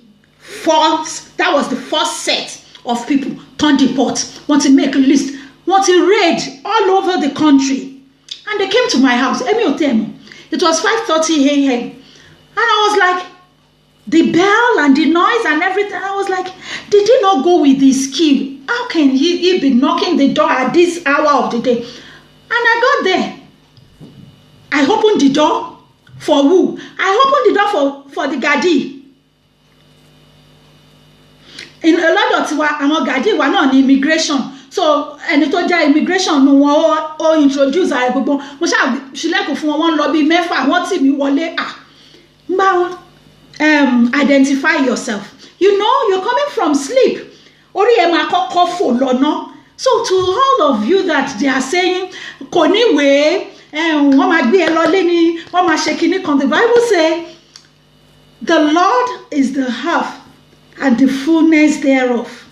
first set of people turn deport. Want to make a list, want to raid all over the country. And they came to my house. It was 5:30 a.m. And I was like, the bell and the noise and everything. I was like, did he not go with his key? how can he be knocking the door at this hour of the day? And I got there. I opened the door for who? I opened the door for the Gadi. In a lot of tiwa, àwọn Gadi were not on immigration. So ẹni tó jẹ́ immigration nu wọn ó introduce ààrẹ gbogbo. Mo ṣáà ṣílẹ̀kùn fún wọn lọ bí mẹ́fà, wọ́n tì mí wọlé. Identify yourself. You know, you're coming from sleep. Orí ẹ máa kọ́kọ́ fò lọ́nà. So to all of you that they are saying, kò níwèé, wọ́n máa gbé ẹ lọ lé ní, wọ́n máa ṣe kinní kan. The Bible say, the Lord is the half and the fullness thereof.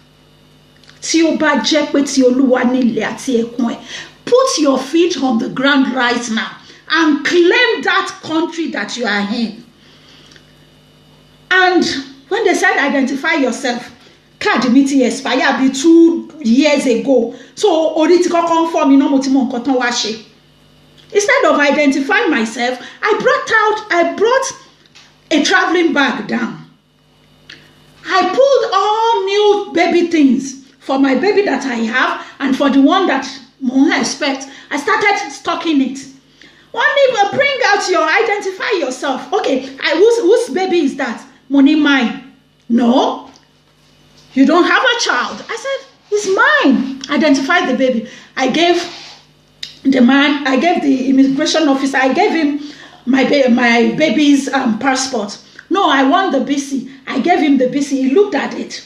Tí ó bá jẹ́ pé tí Olúwa ní ilẹ̀ àti ẹ̀kún ẹ̀, put your feet on the ground right now and claim that country that you are in. And when they said identify yourself, card mi ti expire be 2 years ago. So orí ti kọ́kọ́ ń fọ́ mi náà mo ti mọ nǹkan tán wá ṣe. Instead of identifying myself, I brought a traveling bag down. I pulled all new baby things for my baby that I have and for the one that I expect. I started stocking it. One neighbor, bring out your, identify yourself. Okay, whose baby is that? Money mine. No, you don't have a child. I said, it's mine. Identify the baby. I gave the immigration officer, I gave him my baby's passport. No, I want the BC. I gave him the BC. He looked at it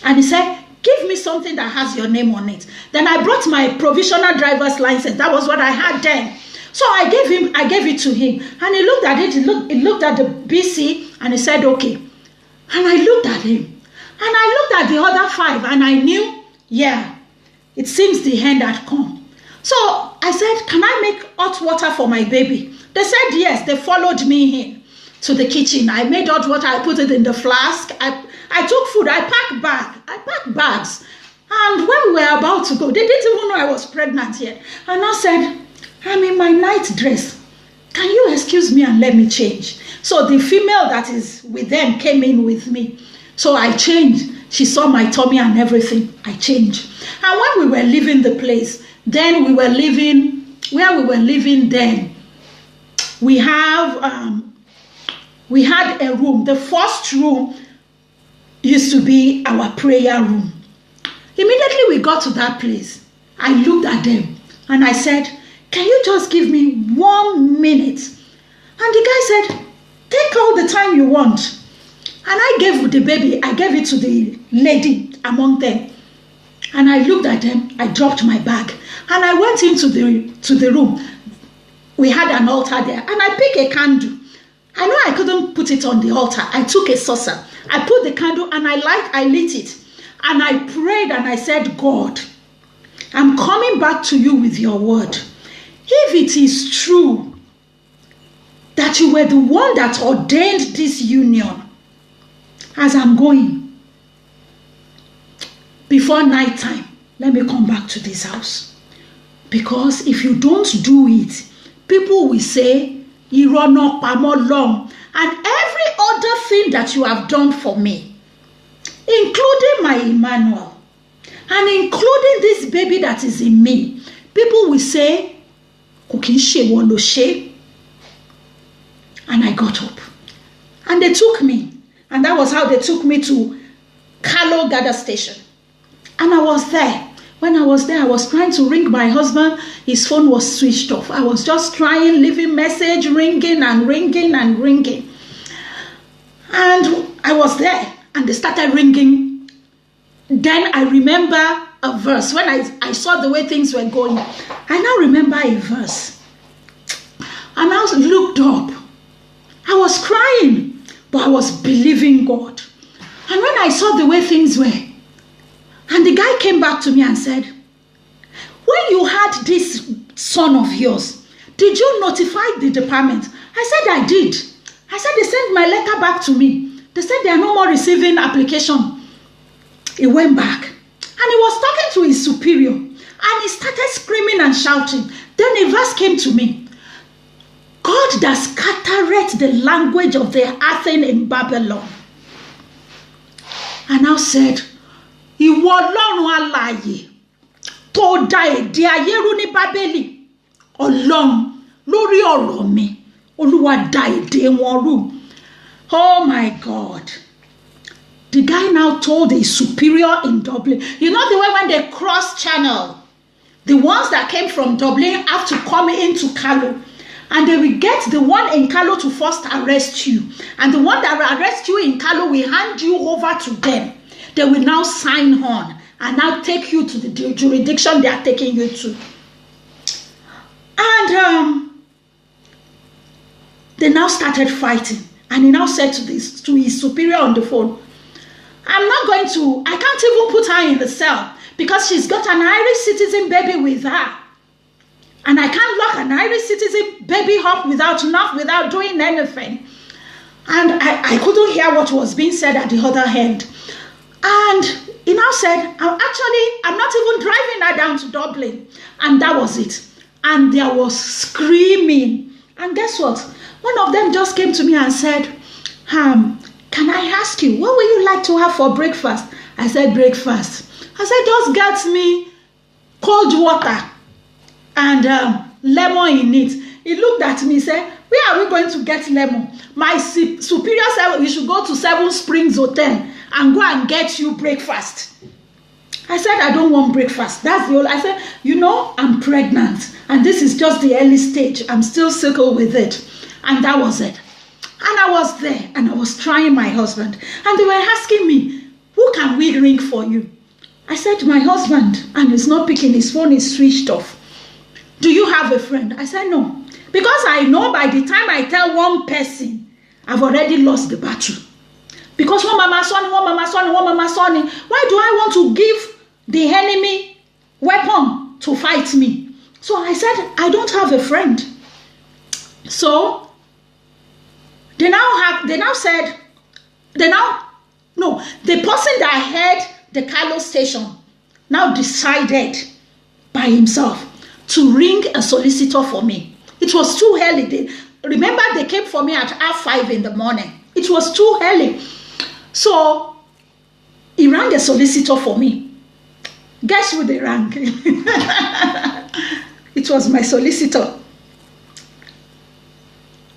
and he said, give me something that has your name on it. Then I brought my provisional driver's license. That was what I had then. So I gave it to him, and he looked at it. He looked at the BC, and he said, "Okay." And I looked at him, and I looked at the other 5, and I knew, yeah, it seems the end had come. So I said, "Can I make hot water for my baby?" They said yes. They followed me in to the kitchen. I made hot water. I put it in the flask. I took food. I packed bags, and when we were about to go, they didn't even know I was pregnant yet. And I said, I'm in my night dress. Can you excuse me and let me change? So the female that is with them came in with me. So I changed. She saw my tummy and everything. I changed. And when we were leaving the place, then we were living, where we were living then, we had a room. The first room used to be our prayer room. Immediately we got to that place, I looked at them and I said, can you just give me 1 minute? And the guy said, take all the time you want. And I gave the baby, I gave it to the lady among them. And I looked at them, I dropped my bag. And I went into the room. We had an altar there. And I picked a candle. I know I couldn't put it on the altar. I took a saucer. I put the candle and I lit it. And I prayed and I said, God, I'm coming back to you with your word. If it is true that you were the one that ordained this union, as I'm going, before night time, let me come back to this house. Because if you don't do it, people will say, "Irọ́ náà pamọ́ long." And every other thing that you have done for me, including my Emmanuel, and including this baby that is in me, people will say, and I got up. And they took me. And that was how they took me to Carlo Gada Station. And I was there. When I was there, I was trying to ring my husband. His phone was switched off. I was just trying, leaving message, ringing and ringing and ringing. And I was there. And they started ringing. Then I remember a verse. When I saw the way things were going, I now remember a verse. And I looked up. I was crying, but I was believing God. And when I saw the way things were, and the guy came back to me and said, when you had this son of yours, did you notify the department? I said, I did. I said, they sent my letter back to me. They said they are no more receiving application. He went back. And he was talking to his superior. And he started screaming and shouting. Then a verse came to me. God that scattereth the language of the Athens in Babylon. And I said, ìwọ Ọlọ́run alààyè tó dá èdè ayé rú ní Bábélì, Ọlọ́run lórí ọ̀rọ̀ mi, Olúwa dá èdè wọn rú. Oh my God. The guy now told his superior in Dublin, you know the way when they cross channel, the ones that came from Dublin have to come into Calais, and they will get the one in Calais to first arrest you, and the one that will arrest you in Calais will hand you over to them. They will now sign on and now take you to the jurisdiction they are taking you to. And they now started fighting, and he now said to his superior on the phone, I can't even put her in the cell because she's got an Irish citizen baby with her. And I can't lock an Irish citizen baby up without doing anything. And I couldn't hear what was being said at the other end. And he now said, I'm not even driving her down to Dublin. And that was it. And there was screaming. And guess what? One of them just came to me and said, can I ask you, what would you like to have for breakfast? I said, breakfast. I said, just get me cold water and lemon in it. He looked at me and said, where are we going to get lemon? My superior said, we should go to Seven Springs Hotel and go and get you breakfast. I said, I don't want breakfast. That's the whole. I said, you know, I'm pregnant and this is just the early stage. I'm still sickle with it. And that was it. And I was there and I was trying my husband. And they were asking me, who can we ring for you? I said, my husband. And he's not picking, his phone is switched off. Do you have a friend? I said, no. Because I know by the time I tell one person, I've already lost the battle. Because one mama son, why do I want to give the enemy weapon to fight me? So I said, I don't have a friend. So the person that had the Calais station now decided by himself to ring a solicitor for me. It was too early. Remember, they came for me at 5:30 in the morning. It was too early. So he rang a solicitor for me. Guess who they rang? It was my solicitor.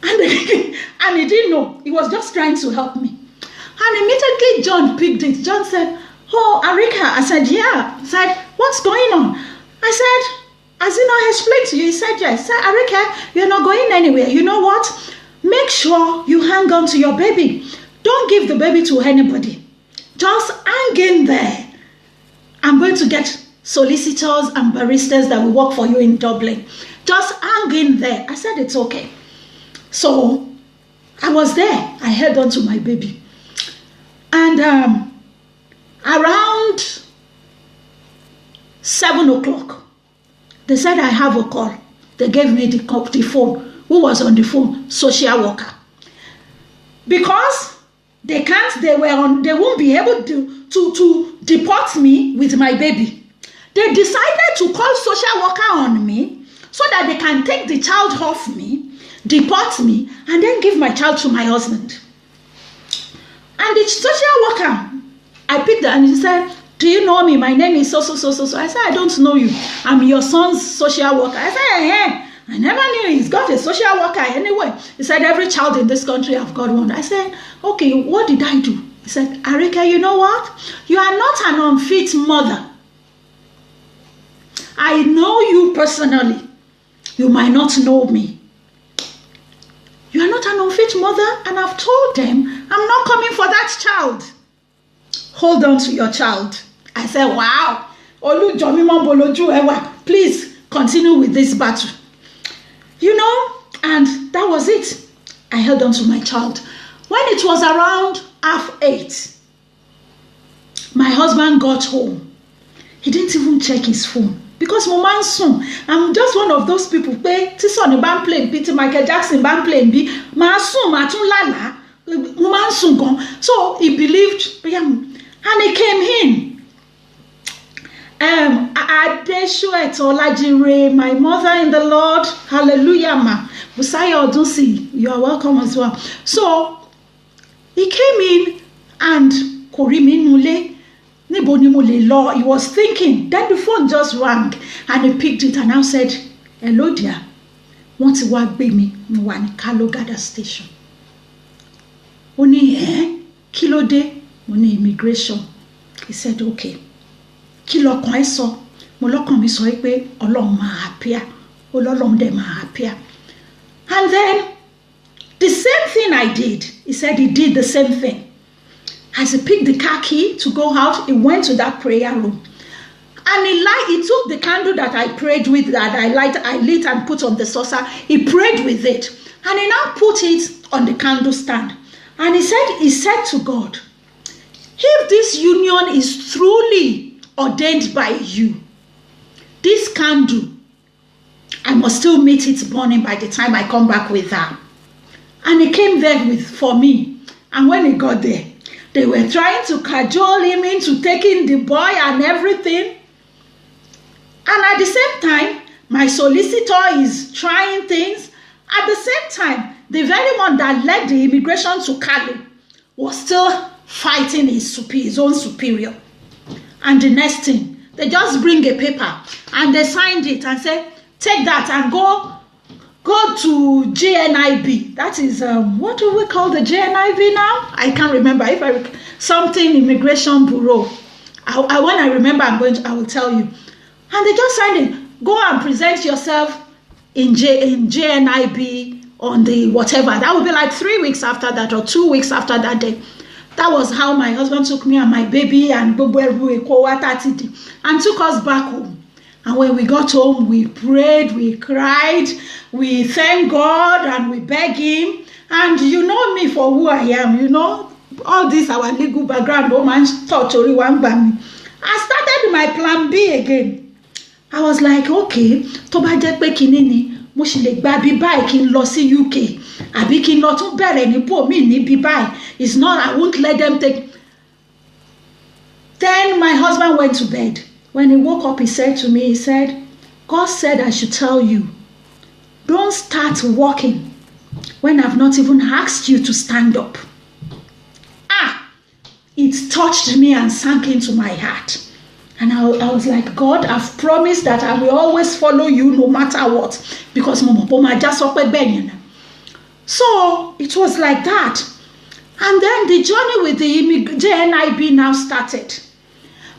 And he didn't know. He was just trying to help me. And immediately John picked it. John said, oh, Arika. I said, yeah. He said, what's going on? I said, as I explained to you. He said, yes. I said, Arika, you're not going anywhere. You know what? Make sure you hang on to your baby. Don't give the baby to anybody. Just hang in there. I'm going to get solicitors and baristas that will work for you in Dublin. Just hang in there. I said, it's okay. So I was there. I held on to my baby. And around 7 o'clock, they said, I have a call. They gave me the phone. Who was on the phone? Social worker. Because they won't be able to deport me with my baby. They decided to call social worker on me so that they can take the child off me, deport me, and then give my child to my husband. And the social worker, I picked her and he said, do you know me? My name is so. I said, I don't know you. I'm your son's social worker. I said, hey, I never knew he's got a social worker anyway. He said, every child in this country have got one. I said, okay, what did I do? He said, Arika, you know what? You are not an unfit mother. I know you personally. You might not know me. You are not an unfit mother, and I've told them, I'm not coming for that child. Hold on to your child. I said, wow. Please continue with this battle. You know, and that was it. I held on to my child. When it was around 8:30, my husband got home. He didn't even check his phone. Because I'm just one of those people. Michael Jackson playing so he believed, and he came in. My mother in the Lord, hallelujah, ma. Busaya Odusi, you are welcome as well. So he came in and Korimi Nule, ni Ibo ni mo le lọ. He was thinking. Then the phone just rang and he picked it and now said, hello dear. Wọ́n ti wá gbé mi wá ní Kalogada station. Ó ní kí ló dé? Mo ní immigration. He said okay. Kí lọkàn ẹ sọ? Mo lọ́kàn mi sọ pé Ọlọ́run máa happier. Ó lọ́lọ́run dẹ̀ máa happier. And then the same thing I did. He said he did the same thing. As he picked the car key to go out, he went to that prayer room. And he took the candle that I prayed with, that I lit and put on the saucer. He prayed with it. And he now put it on the candle stand. And he said to God, if this union is truly ordained by you, this candle, I must still meet its burning by the time I come back with her. And he came there for me. And when he got there, they were trying to cajole him into taking the boy and everything. And at the same time, my solicitor is trying things. At the same time, the very one that led the immigration to Kalu was still fighting his own superior. And the next thing, they just bring a paper and they signed it and say, take that and go to JNIB. That is, what do we call the JNIB now? I can't remember. Something Immigration Bureau. When I remember, I will tell you. And they just signed it. Go and present yourself in JNIB on the whatever. That would be like 3 weeks after that or 2 weeks after that day. That was how my husband took me and my baby and took us back home. And when we got home, we prayed, we cried, we thanked God and we begged him. And you know me for who I am, you know, all this, our legal background, I started my plan B again. I was like, okay, tó bá jẹ́ pé kíní ni, mo ṣì lè gba bí báyìí kí n lọ sí UK. Àbí kí n lọ tún bẹ̀rẹ̀ ní bòmíì ní bí báyìí. It's not, I won't let them take. Then my husband went to bed. When he woke up, he said to me, God said I should tell you, don't start walking when I've not even asked you to stand up. It touched me and sank into my heart. And I was like, God, I've promised that I will always follow you no matter what. Because so it was like that. And then the journey with the JNIB now started.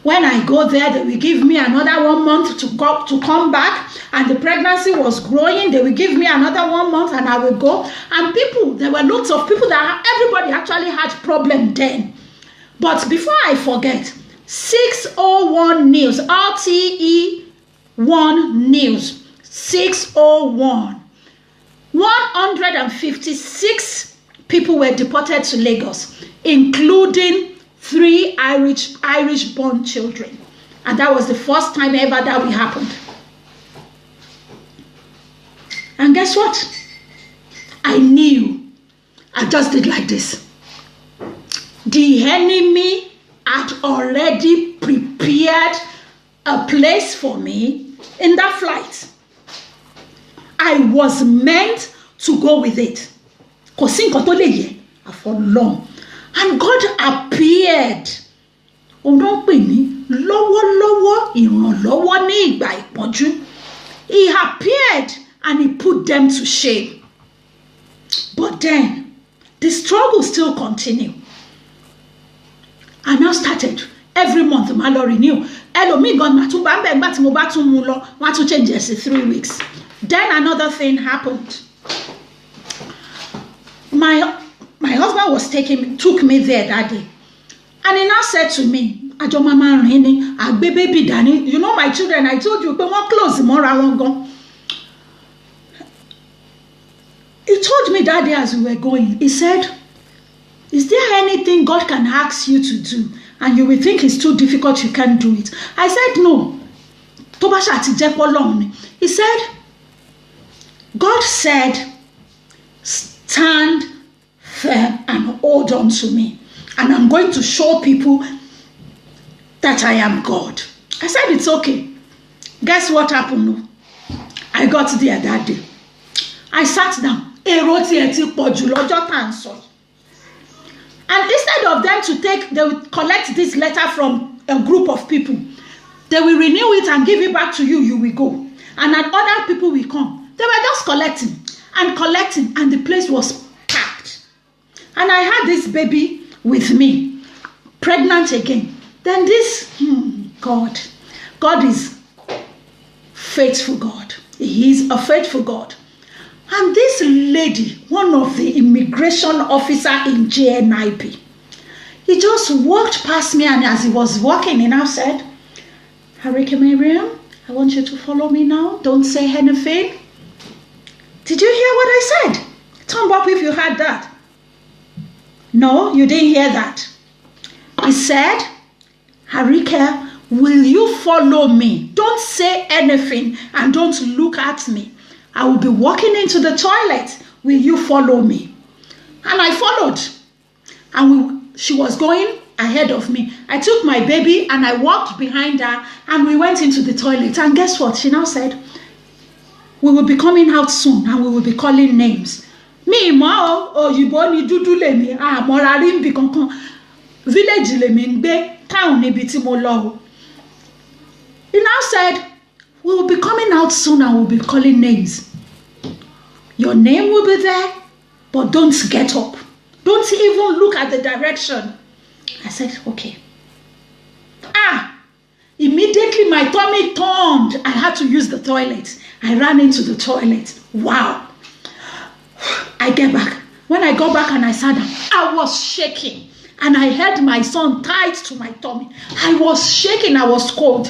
When I go there, they will give me another 1 month to come back. And the pregnancy was growing. They will give me another 1 month and I will go. And there were lots of people everybody actually had problem then. But before I forget, 601 News, RTE1 News, 601. 156 people were deported to Lagos, including 3 Irish-born children. And that was the first time ever that will happen. And guess what? I knew. I just did like this. The enemy had already prepared a place for me in that flight. I was meant to go with it. And God appeared. He appeared and he put them to shame. But then the struggle still continued. I now started every month. I renew. Change it 3 weeks. Then another thing happened. My husband took me there that day, and he now said to me, "Ajo mama rini, agbe baby dani. You know my children. I told you, but one close more around go." He told me that day as we were going. He said, "Is there anything God can ask you to do and you will think it's too difficult, you can't do it?" I said, "No." He said, "God said, stand firm and hold on to me, and I'm going to show people that I am God." I said, "It's okay." Guess what happened? I got there that day. I sat down. And instead of them they would collect this letter from a group of people. They will renew it and give it back to you. You will go. And then other people will come. They were just collecting, and the place was packed. And I had this baby with me, pregnant again. Then this, God is faithful God. He is a faithful God. And this lady, one of the immigration officer in JNIP, he just walked past me, and as he was walking, he now said, Harika Miriam, I want you to follow me now. Don't say anything. Did you hear what I said? Thumb up if you heard that. No, you didn't hear that. He said, Harika, will you follow me? Don't say anything and don't look at me. I will be walking into the toilet. Will you follow me? And I followed. And she was going ahead of me. I took my baby and I walked behind her, and we went into the toilet. And guess what? She now said, we will be coming out soon and we will be calling names. Me, ma, oyibo ni dudu le mi, morari mbi kankan. Village le mi ngbe, town ni bi ti mo lọ. He now said, we will be coming out soon and we'll be calling names. Your name will be there, but don't get up. Don't even look at the direction. I said, okay. Immediately my tummy turned. I had to use the toilet. I ran into the toilet. Wow. I get back. When I got back and I sat down, I was shaking. And I held my son tight to my tummy. I was shaking. I was cold.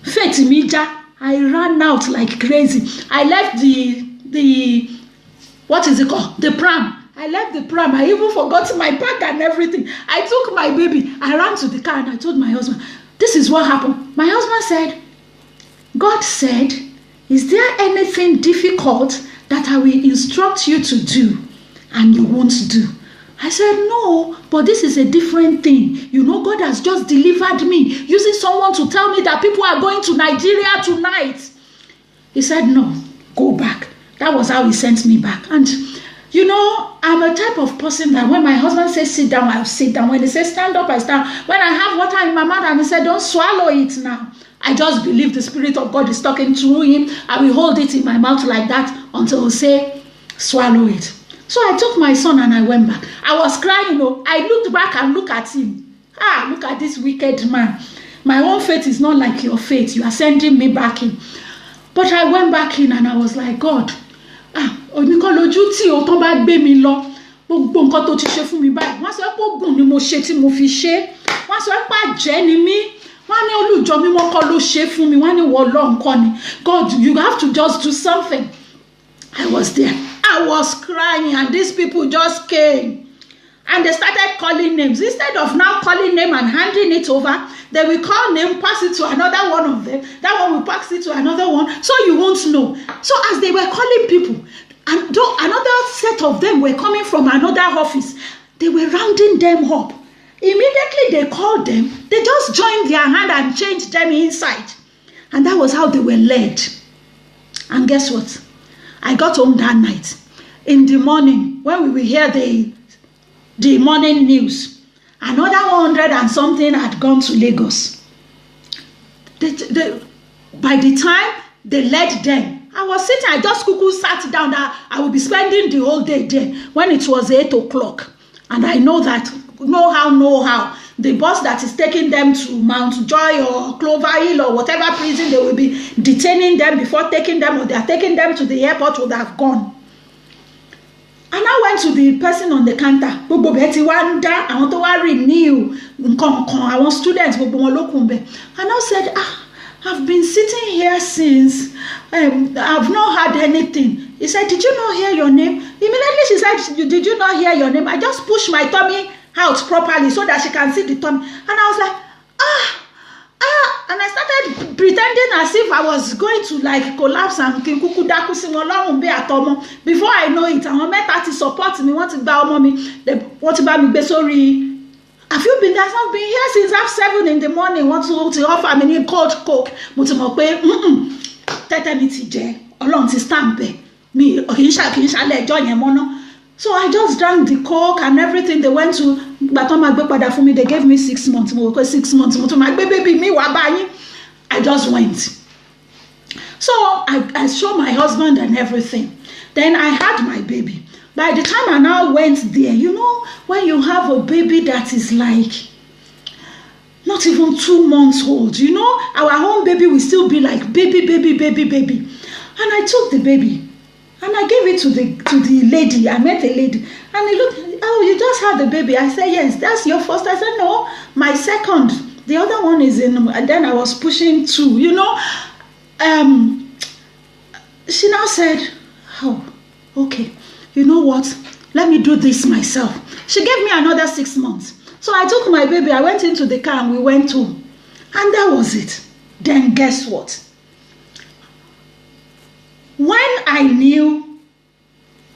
Faith Mija, I ran out like crazy. I left the what is it called? The pram. I left the pram. I even forgot my bag and everything. I took my baby. I ran to the car and I told my husband, this is what happened. My husband said, God said, is there anything difficult that I will instruct you to do and you won't do? I said, no, but this is a different thing. You know, God has just delivered me using someone to tell me that people are going to Nigeria tonight. He said, no, go back. That was how he sent me back. And you know, I'm a type of person that when my husband says sit down, I'll sit down. When he says stand up, I stand. When I have water in my mouth and he said don't swallow it now, I just believe the Spirit of God is talking through him. I will hold it in my mouth like that until he say swallow it. So I took my son and I went back. I was crying, I looked back and looked at him. Look at this wicked man. My own faith is not like your faith. You are sending me back in. But I went back in and I was like, God, oníkan lójú tí o tán bá gbé mi lọ gbogbo nǹkan tó ti ṣe fún mi báyìí wọ́n sọ pé oògùn ni mo ṣe tí mo fi ṣe wọ́n sọ pé àjẹ́ ni mí wọ́n ní olùjọ mímọ́ kọ́ ló ṣe fún mi wọ́n ní wọ́n lọ nǹkan ni God, you have to just do something. I was there. I was crying and these people just came and they started calling names. Instead of now calling name and handing it over, they will call name, pass it to another one of them. That one will pass it to another one, so you won't know. So as they were calling people, and though another set of them were coming from another office, they were rounding them up. Immediately they called them, they just joined their hand and changed them inside. And that was how they were led. And guess what? I got home that night. In the morning, when we will hear the morning news, another 100 and something had gone to Lagos. By the time they led them, I was sitting, I just sat down that I would be spending the whole day there when it was 8 o'clock. And I know that, know how, the bus that is taking them to Mount Joy or Clover Hill or whatever prison they will be detaining them before taking them, or they are taking them to the airport, would have gone. And I went to the person on the counter. Gbogbo beti wanda, I want to renew. I want students. And I said, I've been sitting here since. I've not had anything. He said, did you not hear your name? Immediately she said, did you not hear your name? I just pushed my tummy out properly so that she can see the tummy. And I was like, and I started pretending as if I was going to like collapse and before I know it, I want to support me, want to buy mommy, they want to buy me sorry. Have you been there? I've been here since 7:30 in the morning. Want to offer me cold coke. Tete mi ti jẹ. Ọlọ́run ti stamp ẹ. Mi kì í ṣàlẹ̀ ẹjọ́ yẹn mọ́ ná. So I just drank the coke and everything. They went to Baton for me. They gave me 6 months. 6 months. My baby, me, I just went. So I saw my husband and everything. Then I had my baby. By the time I now went there, you know, when you have a baby that is like not even 2 months old, you know, our own baby will still be like baby. And I took the baby and I gave it to the lady. I met a lady and he looked, oh, you just had the baby. I said, yes, that's your first. I said, no, my second. The other one is in, and then I was pushing 2, you know. She now said, oh, okay, you know what? Let me do this myself. She gave me another 6 months. So I took my baby, I went into the car and we went home. And that was it. Then guess what? When I knew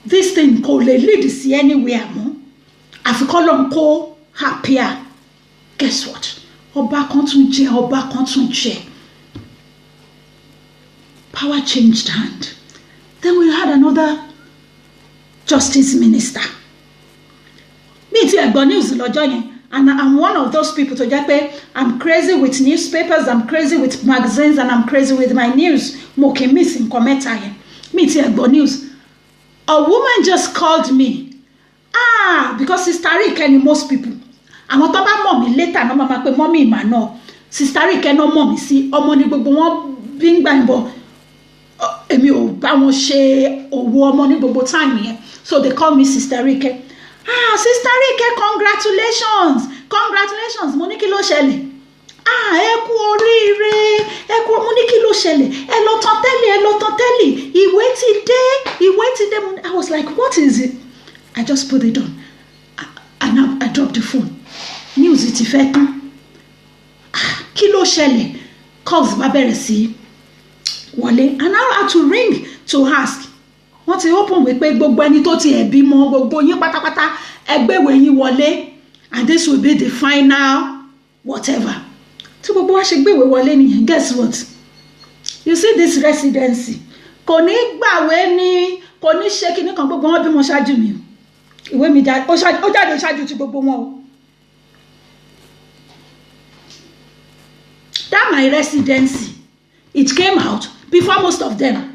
this thing could lead to see anywhere more, I forgot to call happier. Guess what? Oba kontunje. Power changed hand. Then we had another justice minister. Me too, I got news and I'm one of those people to get paid. I'm crazy with newspapers, I'm crazy with magazines, and I'm crazy with my news. Moke missing commentating. Me too, I got news. A woman just called me. Because Sister Rick and most people. I'm not about mommy later. No mama pe mommy ma no. Sister Rick no mommy see. Omo ni gbogbo won being bambo. Emi o ba won se owo omo ni gbogbo time here. So they call me Sister Rick. Sister Rick, congratulations. Mo ní kí ló ṣẹlẹ̀. Ẹ kú oríire. Ẹ kú mo ní kí ló ṣẹlẹ̀. Ẹ lọ tán tẹ́lẹ̀. Ìwé ti dé. I was like, what is it? I just put it on. And I dropped the phone. News ti fẹ́ tán. Kí ló ṣẹlẹ̀? Calls bá bẹ̀rẹ̀ sí wọlé. And I had to ring to ask. Wọ́n ti open wípé gbogbo ẹni tó ti ẹ̀bí mọ́ gbogbo yín pátápátá ẹgbẹ́wé yín wọlé and this will be the final whatever. Tí gbogbo wa ṣe gbéwé wọlé nìyẹn, guess what? You see this residency kò ní gbàwé ní kò ní ṣe kíní kan gbogbo wọn bí mo ṣáájú mi o. Ìwé mi jáde ó jáde ṣáájú ti gbogbo wọn o. That my residency, it came out before most of them.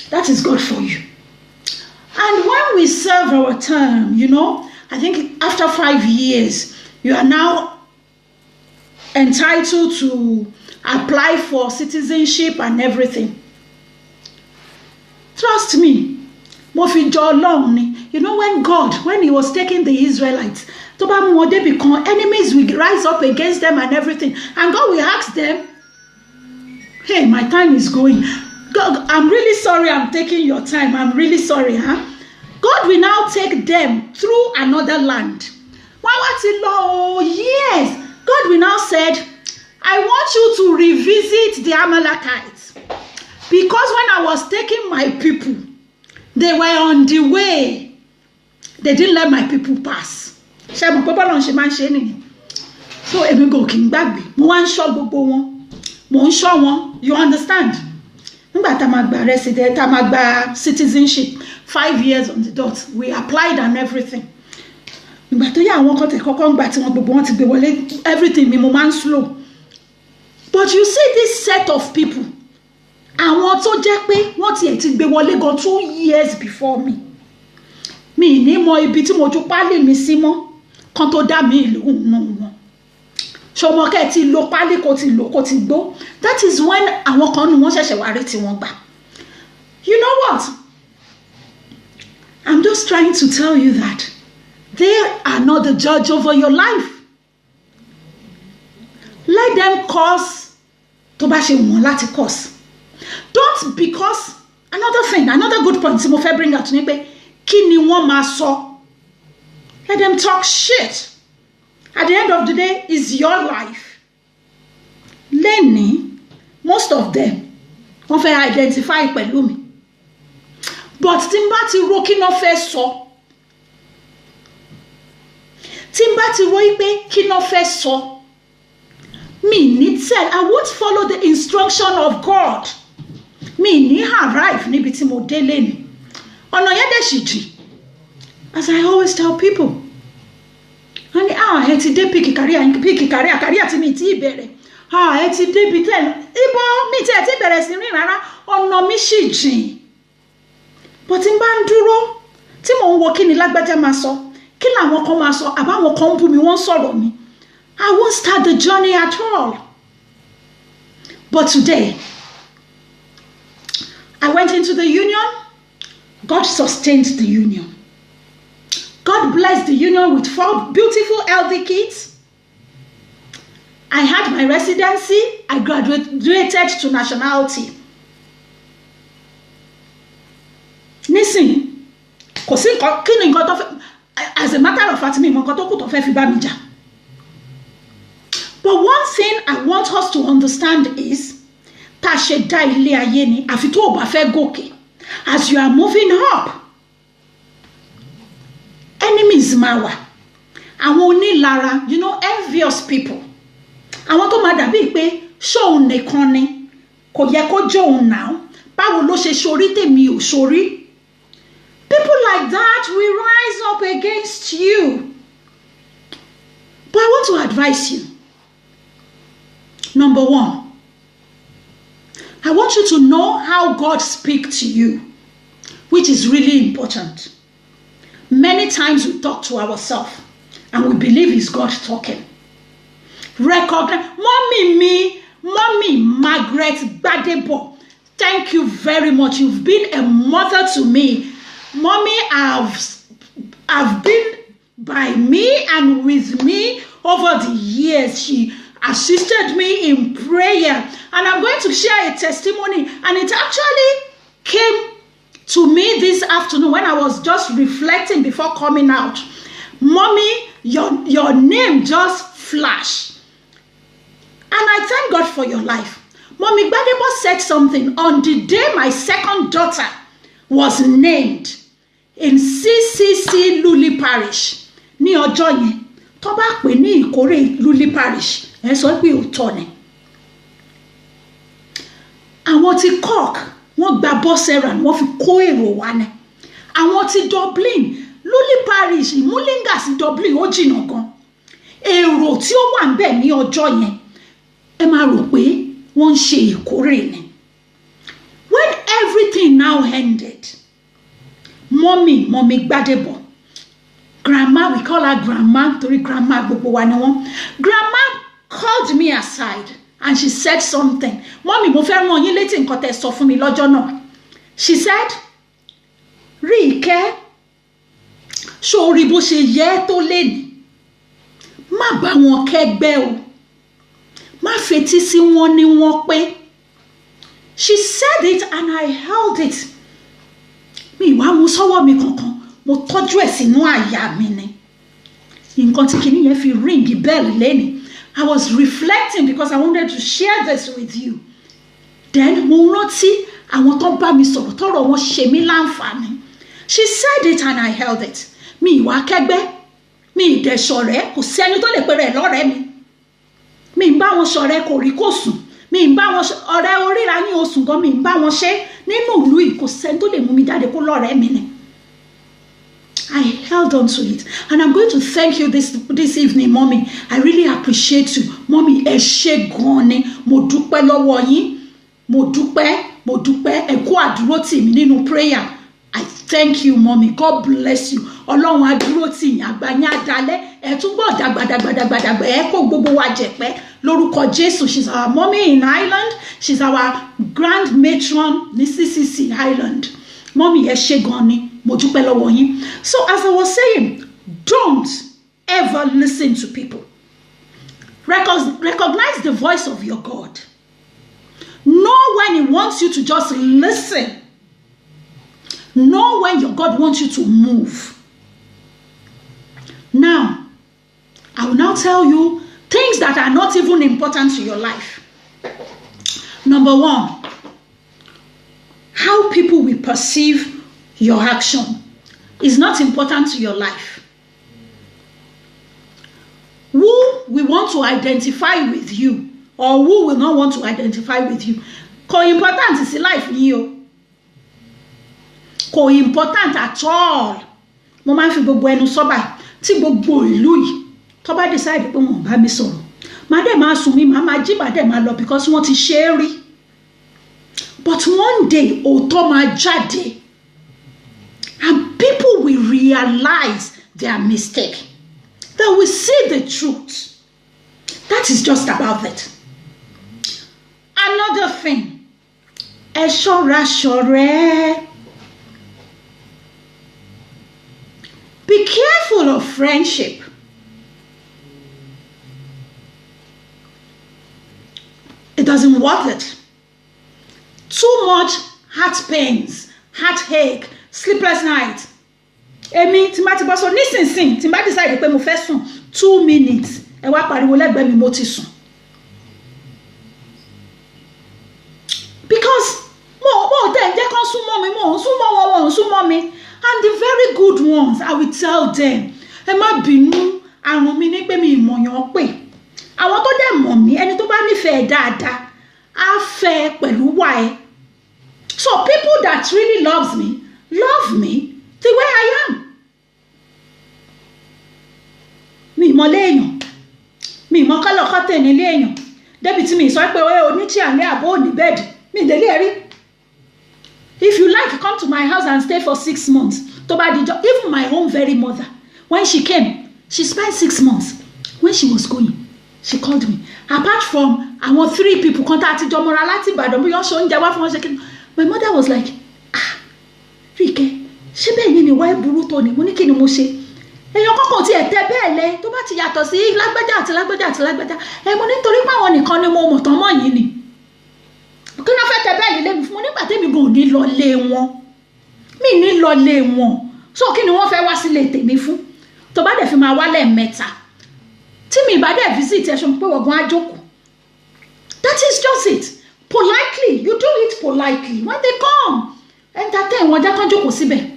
That is God for you. And when we serve our term, you know, I think after 5 years, you are now entitled to apply for citizenship and everything. Trust me. Mo fi jọ Ọlọ́run ni. You know, when he was taking the Israelites, tó bá mú wọn débi kan, enemies will rise up against them and everything. And God will ask them, hey, my time is going. God, I'm really sorry I'm taking your time. I'm really sorry, huh? God will now take them through another land. Yes. God will now said, I want you to revisit the Amalekites. Because when I was taking my people, they were on the way. They didn't let my people pass. So, emi go king gbagbe. Mo wan show gbogbo won. Mo n show won. You understand? Nígbà tá máa gba resident, tá máa gba citizenship, 5 years on the dot. We applied and everything. Nígbà tó yá àwọn kan tẹ̀ kọ́kọ́ ńgbà tí wọ́n gbogbo wọn ti gbé wọlé, everything mi mo máa ń slow. But you see this set of people, àwọn tó jẹ́ pé wọ́n ti ẹ̀ ti gbé wọlé gan 2 years before me. Mi ní mọ ibi tí mo ju pálí mi sí mọ́, kan tó dá mi ìlú nù wọn. Ṣọmọkẹ́ ti lo pálí kò ti gbó. That is when àwọn kan nù wọ́n ṣẹ̀ṣẹ̀ wá rí tí wọ́n gbà. You know what? I'm just trying to tell you that they are not the judge over your life. Let them cause tó bá ṣe wọ́n láti cause. Don't, because another good point tí mo fẹ́ bring out ni pé kí ni wọ́n máa sọ. Let them talk shit. At the end of the day, it's your life. Lẹ́ni, most of them wọ́n fẹ́ identify pẹ̀lú mi. But tí n bá ti ro kí náà fẹ́ sọ. Tí n bá ti ro pé kí náà fẹ́ sọ. Mi ní tell, I won't follow the instruction of God. Mi ní arrive níbi tí mo dé lẹ́ni. ọ̀nà yẹn dẹ̀ sì jìn. As I always tell people, and ẹ ti dé píkì kàríà tí mi ti bẹ̀rẹ̀, ẹ ti dé bí tẹ́lẹ̀, ibo mi tí ẹ ti bẹ̀rẹ̀ sí rìn rárá, ọ̀nà mi sì jìn. But tí n bá ń dúró, tí mò ń wo kí ni lágbájá máa sọ, kí làwọn kan máa sọ, àbáwọn kan ń bú mi, wọ́n sọ̀rọ̀ mi, I won't start the journey at all. But today, I went into the union. God sustained the union. God blessed the union with 4 beautiful, healthy kids. I had my residency. I graduated to nationality. Nísìnyí, kò sí kí ni nǹkan tó fẹ́, as a matter of fact, mi mọ nǹkan tó kù tó fẹ́ fi bá mi jà. But one thing I want us to understand is, tá ṣe dá ilé ayé ni, àfi tó o bá fẹ́ gòkè. As you are moving up, enemies máa wà. Àwọn onílara, envious people. Àwọn tó máa dàbí pé ṣóun nìkan ni, kò yẹ kó jóun náà. Báwo ló ṣe ṣorí tèmi ò ṣorí? People like that will rise up against you. But I want to advise you. Number 1, I want you to know how God speaks to you, which is really important. Many times we talk to ourselves and we believe it's God talking. Recognize, Mommy Margaret Gbadebo, thank you very much. You've been a mother to me. Mommy have been by me and with me over the years. She assisted me in prayer, and I'm going to share a testimony, and it actually came to me this afternoon when I was just reflecting before coming out. Mommy, your name just flashed, and I thank God for your life. Mommy Gbadebo said something on the day my second daughter was named in CCC Luli Parish. Ní ọjọ́ yẹn, tó bá pè ní Ìkórè Luli Parish, ẹ sọ pé òótọ́ ni. Àwọn tí Cork, wọ́n gba bọ́sẹ̀rà, wọ́n fi kó èrò wá ní. Àwọn tí Dublin, Luli Parish, Mullinga sí Dublin, ó jìnnà gan. Èrò tí ó wà ńbẹ̀ ní ọjọ́ yẹn, ẹ máa rò pé wọ́n ń ṣe ìkórè ni. When everything now ended, Mommy Gbadebo, Grandma, we call her Grandma, torí Grandma gbogbo wa ni wọ́n. Grandma called me aside and she said something. Mommy, mo fẹ́ rán yín létí nǹkan tẹ́ sọ fún mi lọ́jọ́ náà. She said, Ríkẹ́, ṣó rí bó ṣe yẹ tó lénìí. Má bá wọn kẹ́gbẹ́ o. Má fetí sí wọn ní wọ́n pé. She said it and I held it. Mi wá mú sọ́wọ́ mi kankan, mo tọ́jú ẹ̀ sínú àyà mi ni. Nǹkan tí kìíní yẹn fi ring bell lẹ́ni. I was reflecting because I wanted to share this with you. Then mo rántí àwọn tó bá mi sọ̀rọ̀ tọ́rọ̀ wọn ṣe mí láǹfààní. She said it and I held it. Mi ìwà kẹ́gbẹ́, mi ìdẹ̀ ṣọ̀rẹ́, kò sẹ́ni tó lè pe rẹ̀ lọ́rẹ́ mi. Mi ń bá wọn ṣọ̀rẹ́ kò rí kò sùn. Mi ń bá wọn ọ̀rẹ́ oríra ní oṣù gan, mi ń bá wọn ṣe nínú ìlú yìí, kò sẹ́ni tó lè mú mi jáde kó lọ́rẹ́ mi ni. I held on to it, and I'm going to thank you this evening, Mommy. I really appreciate you, Mommy. Ẹ ṣé gan ni, mo dúpẹ́ lọ́wọ́ yín, mo dúpẹ́, ẹ kú àdúró tì mí nínú prayer. I thank you, Mommy. God bless you. Ọlọ́run á dúró tì yín, àgbà yín á dalẹ̀, ẹ túbọ̀ dàgbàdàgbà, ẹ kó gbogbo wa jẹ̀pẹ́ lórúkọ Jésù. She's our mommy in Ireland. She's our grand matron ní CCC Ireland. Mommy, ẹ ṣé gan ni, mo dúpẹ́ lọ́wọ́ yín. So as I was saying, don't ever listen to people. Recognize the voice of your God. Know when He wants you to just listen. Know when your God wants you to move. Now, I will now tell you things that are not even important to your life. Number 1, how people will perceive your action is not important to your life. Who will want to identify with you or who will not want to identify with you? Kò important sí life yìí o. kò important at all. Mo máa ń fi gbogbo ẹnu sọ báyìí tí gbogbo ìlú yìí tó bá decide pé wọ́n bá mi sọ̀rọ̀ màá dẹ̀ máa sùn mí màá jí màá dẹ̀ máa lọ because wọ́n ti ṣe é rí. But one day òótọ́ máa jáde and people will realize their mistake. They will see the truth. That is just about it. Another thing, ẹ ṣọ́ra ṣọ̀rẹ́. Be careful of friendship. It doesn't worth it. Too much heart pains, heartache, sleepless night. Èmi tí má ti bọ́ sọ nísinsìnyí tí má decide pé mo fẹ́ sùn 2 minutes ẹ wá pariwo lẹ́gbẹ̀ẹ́ mi mo ti sùn. Because mo tẹ̀ ń jẹ́ kán súnmọ́ mi mo ń súnmọ́ wọn wọn ń súnmọ́ mi and the very good ones I will tell them ẹ má bínú àrùn mi ní pé mi ìmọ̀yàn pè àwọn tó dẹ̀ mọ̀ mí ẹni tó bá nífẹ̀ẹ́ dáadáa á fẹ́ pẹ̀lú wà ẹ́. So people that really love me the way I am. Mi ìmọ̀ léèyàn mi ìmọ̀ kọ́lọ̀kọ́tẹ̀ ní léèyàn débi tí mi sọ pé oníṣẹ́ àlẹ́ àbó òní bẹ́ẹ̀dì mi ìdílé rí. If you like, come to my house and stay for 6 months. To bá di job, even my own very mother, when she came, she spent 6 months. When she was going, she called me. Apart from àwọn 3 people contact Jomora láti Ìbàdàn bí wọ́n ṣe oúnjẹ wá fún wọn ṣe kí. My mother was like, Rike, ṣé bẹ́ẹ̀ ni wáyé burú tó ni? Mo ní kí ni mo ṣe? Èèyàn kọ́kọ́ tí ẹ̀ tẹ́ bẹ́ẹ̀ lẹ tó bá ti yàtọ̀ sí lágbájá àti lágbájá àti lágbájá. Mo nítorí pé àwọn nìkan ni mo mọ̀ tán mọ́ yìí ni. Kí ló fẹ́ tẹ́ bẹ́ẹ̀ lé mi fún mo nígbà tẹ́mi gan ò ní lọ lé wọn. Mi ní lọ lé wọn. So kí ni wọ́n fẹ́ wá sílé tèmi fún? Tó bá dẹ̀ fi máa wá lẹ́ẹ̀mẹ́ta. Tí mi bá dẹ̀ visit ẹ̀ ṣe pé wọ́n á jókòó. That is just it. Politely, you do it politely. When they come, entertain wọn jẹ́ kán jókòó síbẹ̀.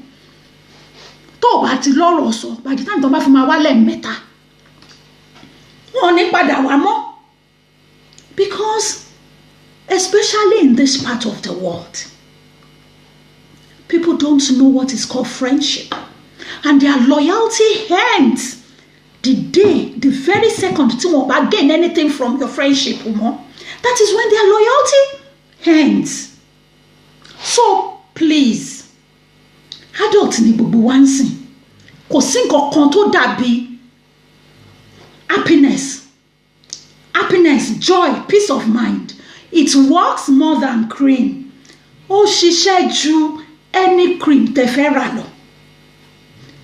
Tó bá ti lọ́rọ̀ sọ, by the time tó bá fi máa wá lẹ́ẹ̀mẹ́ta. Wọ́n ní padà wá mọ́. Because especially in this part of the world, people don't know what is called friendship. And their loyalty ends the very second tí wọ́n bá gain anything from your friendship. That is when their loyalty ends. So please, adult ni gbogbo wa ń sìn. Kò sí nǹkan kan tó dàbí happiness, joy, peace of mind. It works more than cream. Ó ṣiṣẹ́ ju any cream tẹ́ fẹ́ rà lọ.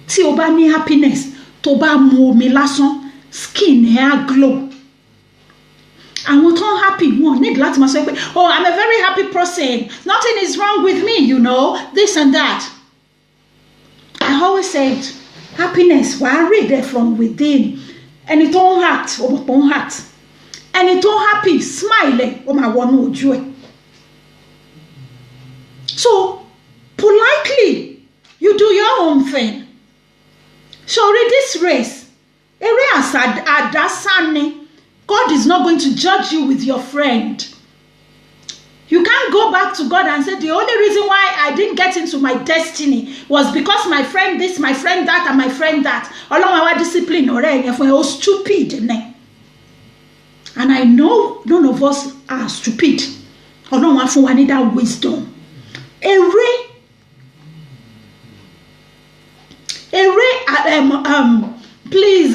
Tí o bá ní happiness, tó bá mu omi lásán, skin ẹ̀ á glow. Àwọn tó happy wọ́n need láti máa sọ pé oh I'm a very happy person, nothing is wrong with me, you know, this and that. I always said happiness wàá rí there from within. Ẹni tó ń heart ọmọ tó ń heart, ẹni tó happy smile ó máa wọnú ojú ẹ̀. So politely you do your own thing. So read this race eré àdásán ni. God is not going to judge you with your friend. You can't go back to God and say the only reason why I didn't get into my destiny was because my friend this, my friend that, and my friend that. Ọlọ́run àwa discipline ọ̀rẹ́ yẹn fún ẹ ó stupid ne. And I know none of us are stupid. Ọlọ́run á fún wa ní that wisdom. Please,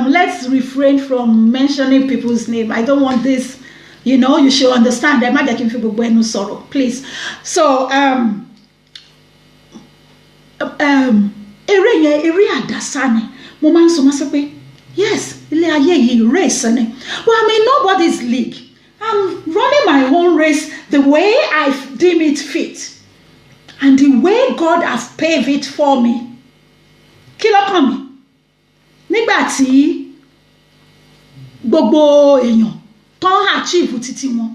let's refrain from mentioning people's name. I don't want this, you should understand. I'm not taking people when sorrow, please. So, ere adasani. Mo máa ń sọ ma sọ pé, yes, ilé ayé yìí race ni. But I'm in nobody's league. I'm running my own race the way I deem it fit. And the way God has paved it for me. Kí ló kàn mí? Nígbà tí gbogbo èèyàn tán achieve títí wọn.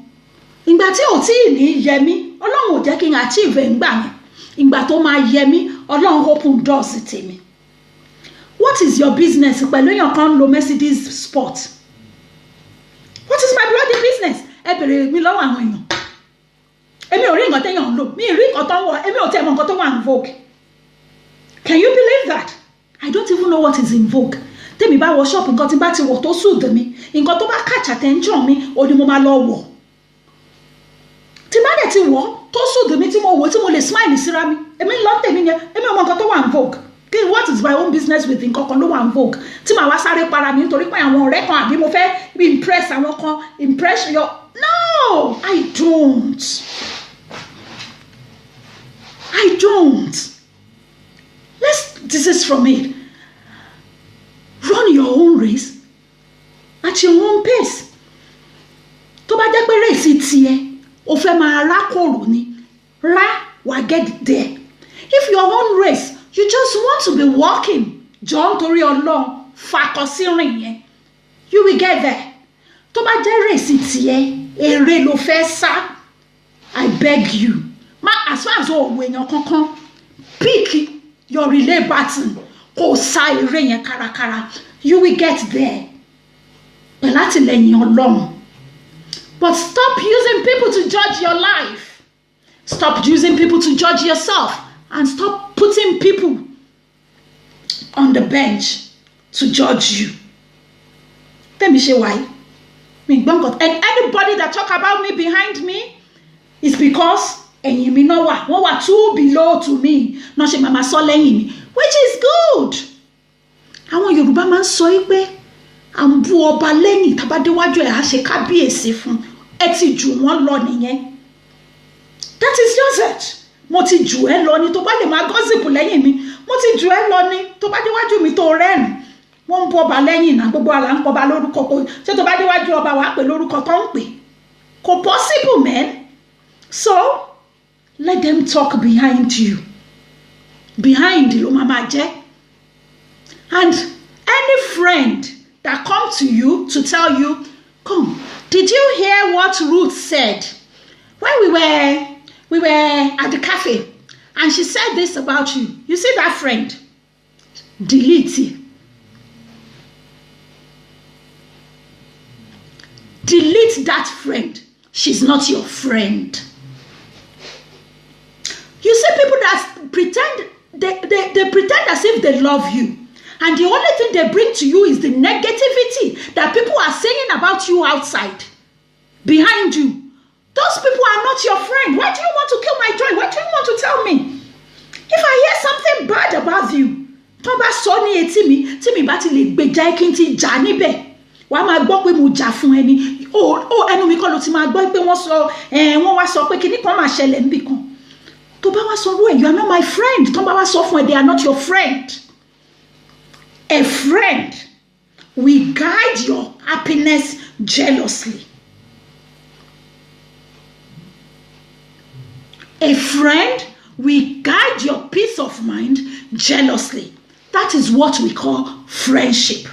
Ìgbà tí ò tí ní yẹ mí, Ọlọ́run ò jẹ́ kí n achieve ńgbà yẹn. Ìgbà tó máa yẹ mí, Ọlọ́run open doors tèmi. What is your business? Pẹ̀lú èèyàn kan lo Mercedes Sport. What is my bloody business? Ẹ bèrè mi lọ́wọ́ àwọn èèyàn. Èmi ò rí nǹkan téèyàn ń lò. Mi rí nǹkan tó ń wọ̀. Èmi ò tiẹ̀ mọ̀ nǹkan tó wà in vogue. Can you believe that? I don't even know what is in vogue. Tèmi bá wọ shop nǹkan tí bá ti wọ̀ tó suit mi, nǹkan tó bá catch attention mi, ó ní mo máa lọ wọ̀. Tí bá dẹ̀ ti wọ̀ tó suit mi tí mo wọ̀ tí mo lè smile síra mi. Èmi ń lọ tèmi yẹn. Èmi ò mọ̀ nǹkan tó wà in vogue. What is my own business with nǹkan kan ló wà in vogue? Tí màá wá sáré para mi nítorí pé àwọn ọ̀rẹ́ kan àbí mo fẹ́ impress àwọn kan, impress your... No, I don't. I don't. This is from it. Run your own race at your own pace. Tó bá jẹ́ pé race tiẹ̀, o fẹ́ máa rákòrò ni, wá get there. If your own race, you just want to be walking, John torí Ọlọ́run, fakọ sí rìn yẹn, you will get there. Tó bá jẹ́ race tiẹ̀, èrè ló fẹ́ sá, I beg you. As far as o èèyàn kankan, pick your relay button, kò sá eré yẹn kárakára, you will get there. Pẹ̀lú àtìlẹ́yìn Ọlọ́run. But stop using people to judge your life. Stop using people to judge yourself. And stop putting people on the bench to judge you. Let me show why. And anybody that talk about me behind me is because ẹ̀yìn mi náà wà, wọ́n wà too below to me. Náà ṣe màmá sọ lẹ́yìn mi, which is good. Àwọn Yorùbá máa ń sọ pé à ń bú ọba lẹ́yìn tàbádéwájú ẹ̀ á ṣe kábíyèsí fún, ẹ ti jù wọ́n lọ nìyẹn. That is just it. Mo ti jù ẹ́ lọ ni tó bá lè máa gossip lẹ́yìn mi, mo ti jù ẹ́ lọ ni tó bá déwájú mi tó rẹ́rìn. Wọ́n ń bú ọba lẹ́yìn náà, gbogbo àlà ń pọba lórúkọ kò, ṣé tó bá déwájú ọba wàá pè lórúkọ tó ń pè. Kò possible, man. So let them talk behind you. Behind ló máa jẹ́. And any friend that come to you to tell you, come, did you hear what Ruth said when we were at the cafe and she said this about you? You see that friend? Delete it. Delete that friend. She's not your friend. You see people that pretend, they pretend as if they love you. And the only thing they bring to you is the negativity that people are saying about you outside, behind you. Those people are not your friend. Why do you want to kill my joy? What do you want to tell me? If I hear something bad about you, tó bá sọ ní etí mi, tí mi bá ti lè gbèjà kí n ti jà níbẹ̀, wàá máa gbọ́ pé mo jà fún ẹni. Ẹnu mi kọ́ ló ti máa gbọ́ pé wọ́n wá sọ pé kíní kan máa ṣẹlẹ̀ níbì kan. Tó bá wá sọ rú ẹ̀, you are not my friend. Tó bá wá sọ fún ẹ, they are not your friend. A friend will guide your happiness jealously. A friend will guide your peace of mind jealously. That is what we call friendship.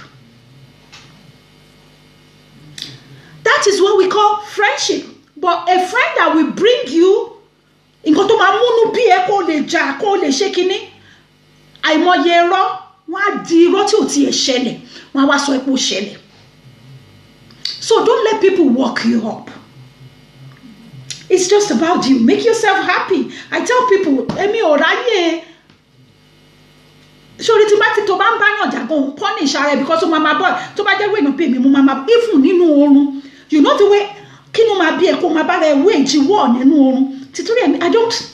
That is what we call friendship. But a friend that will bring you nǹkan tó máa múnú bí ẹ kó lè jà kó lè ṣe kíní, àìmọye irọ́, wọ́n á di irọ́ tí ò tiẹ̀ ṣẹlẹ̀, wọ́n á wá sọ pé ó ṣẹlẹ̀. So don't let people walk you up. It's just about you. Make yourself happy. I tell people, èmi ò ráyè. Sori tí bá ti tó bá ń bá yàn jà gan, punish ara ẹ because ó máa máa bọ̀. Tó bá jẹ́ wé ìnà pé mi mo máa máa even nínú oorun. You know the way kí ló máa bí ẹ kó máa bá rẹ wage war nínú oorun. Títorí ẹ I don't.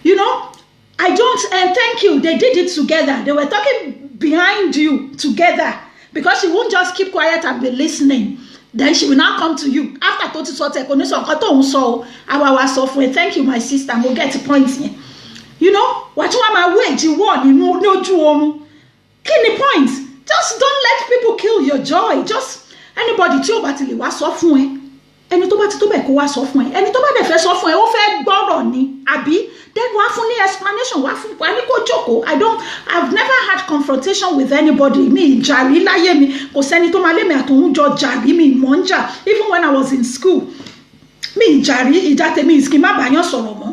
You know, I don't, and thank you. They did it together. They were talking behind you together because she won't just keep quiet and be listening. Then she will now come to you after tó ti sọ tẹ kò ní sọ nǹkan tó ń sọ àwa sọ fún ẹ. Thank you, my sister. We'll get to point here. You know, wàá tún wá máa wage war nínú lójú oorun. Kí ni point? Just don't let people kill your joy. Just anybody tí ó bá ti lè wá sọ fún ẹ. Ẹni tó bá ti tó bẹ́ẹ̀ kó wá sọ fún ẹ. Ẹni tó bá dẹ̀ fẹ́ sọ fún ẹ, ó fẹ́ gbọ́rọ̀ ni, àbí? Then wá fún ní explanation, wá ní kó jókòó. I've never had confrontation with anybody. Mi jàrí láyé mi. Kò sẹ́ni tó máa lé mi àtòun jọ jàrí mi mọ̀ ń jà. Even when I was in school. Mi jàrí ìjà tèmi ìsìnkì má bàyàn sọ̀rọ̀ mọ́.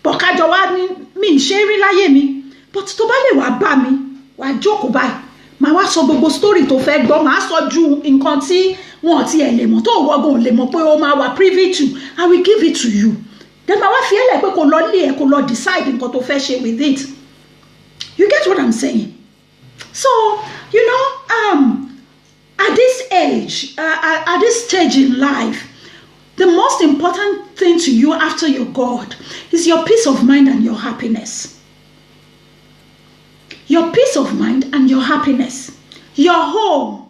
But kájọ wá ní mi ṣe rí láyé mi. But tó bá lè wá bá mi, wá jókòó báyìí. màá wá sọ gbogbo story tó fẹ́ gbọ́, màá sọ ju nǹkan tí wọ́n ti ẹ̀ lè mọ̀ tó wọ́gbọ̀n lè mọ̀ pé ó máa wà privy to. I will give it to you. Then màá wá fi ẹ̀lẹ̀ pé kò lọ lé ẹ̀ kò lọ decide nǹkan tó fẹ́ ṣe with it. You get what I'm saying? So, you know, at this age, at this stage in life, the most important thing to you after your God is your peace of mind and your happiness. Your peace of mind and your happiness. Your home.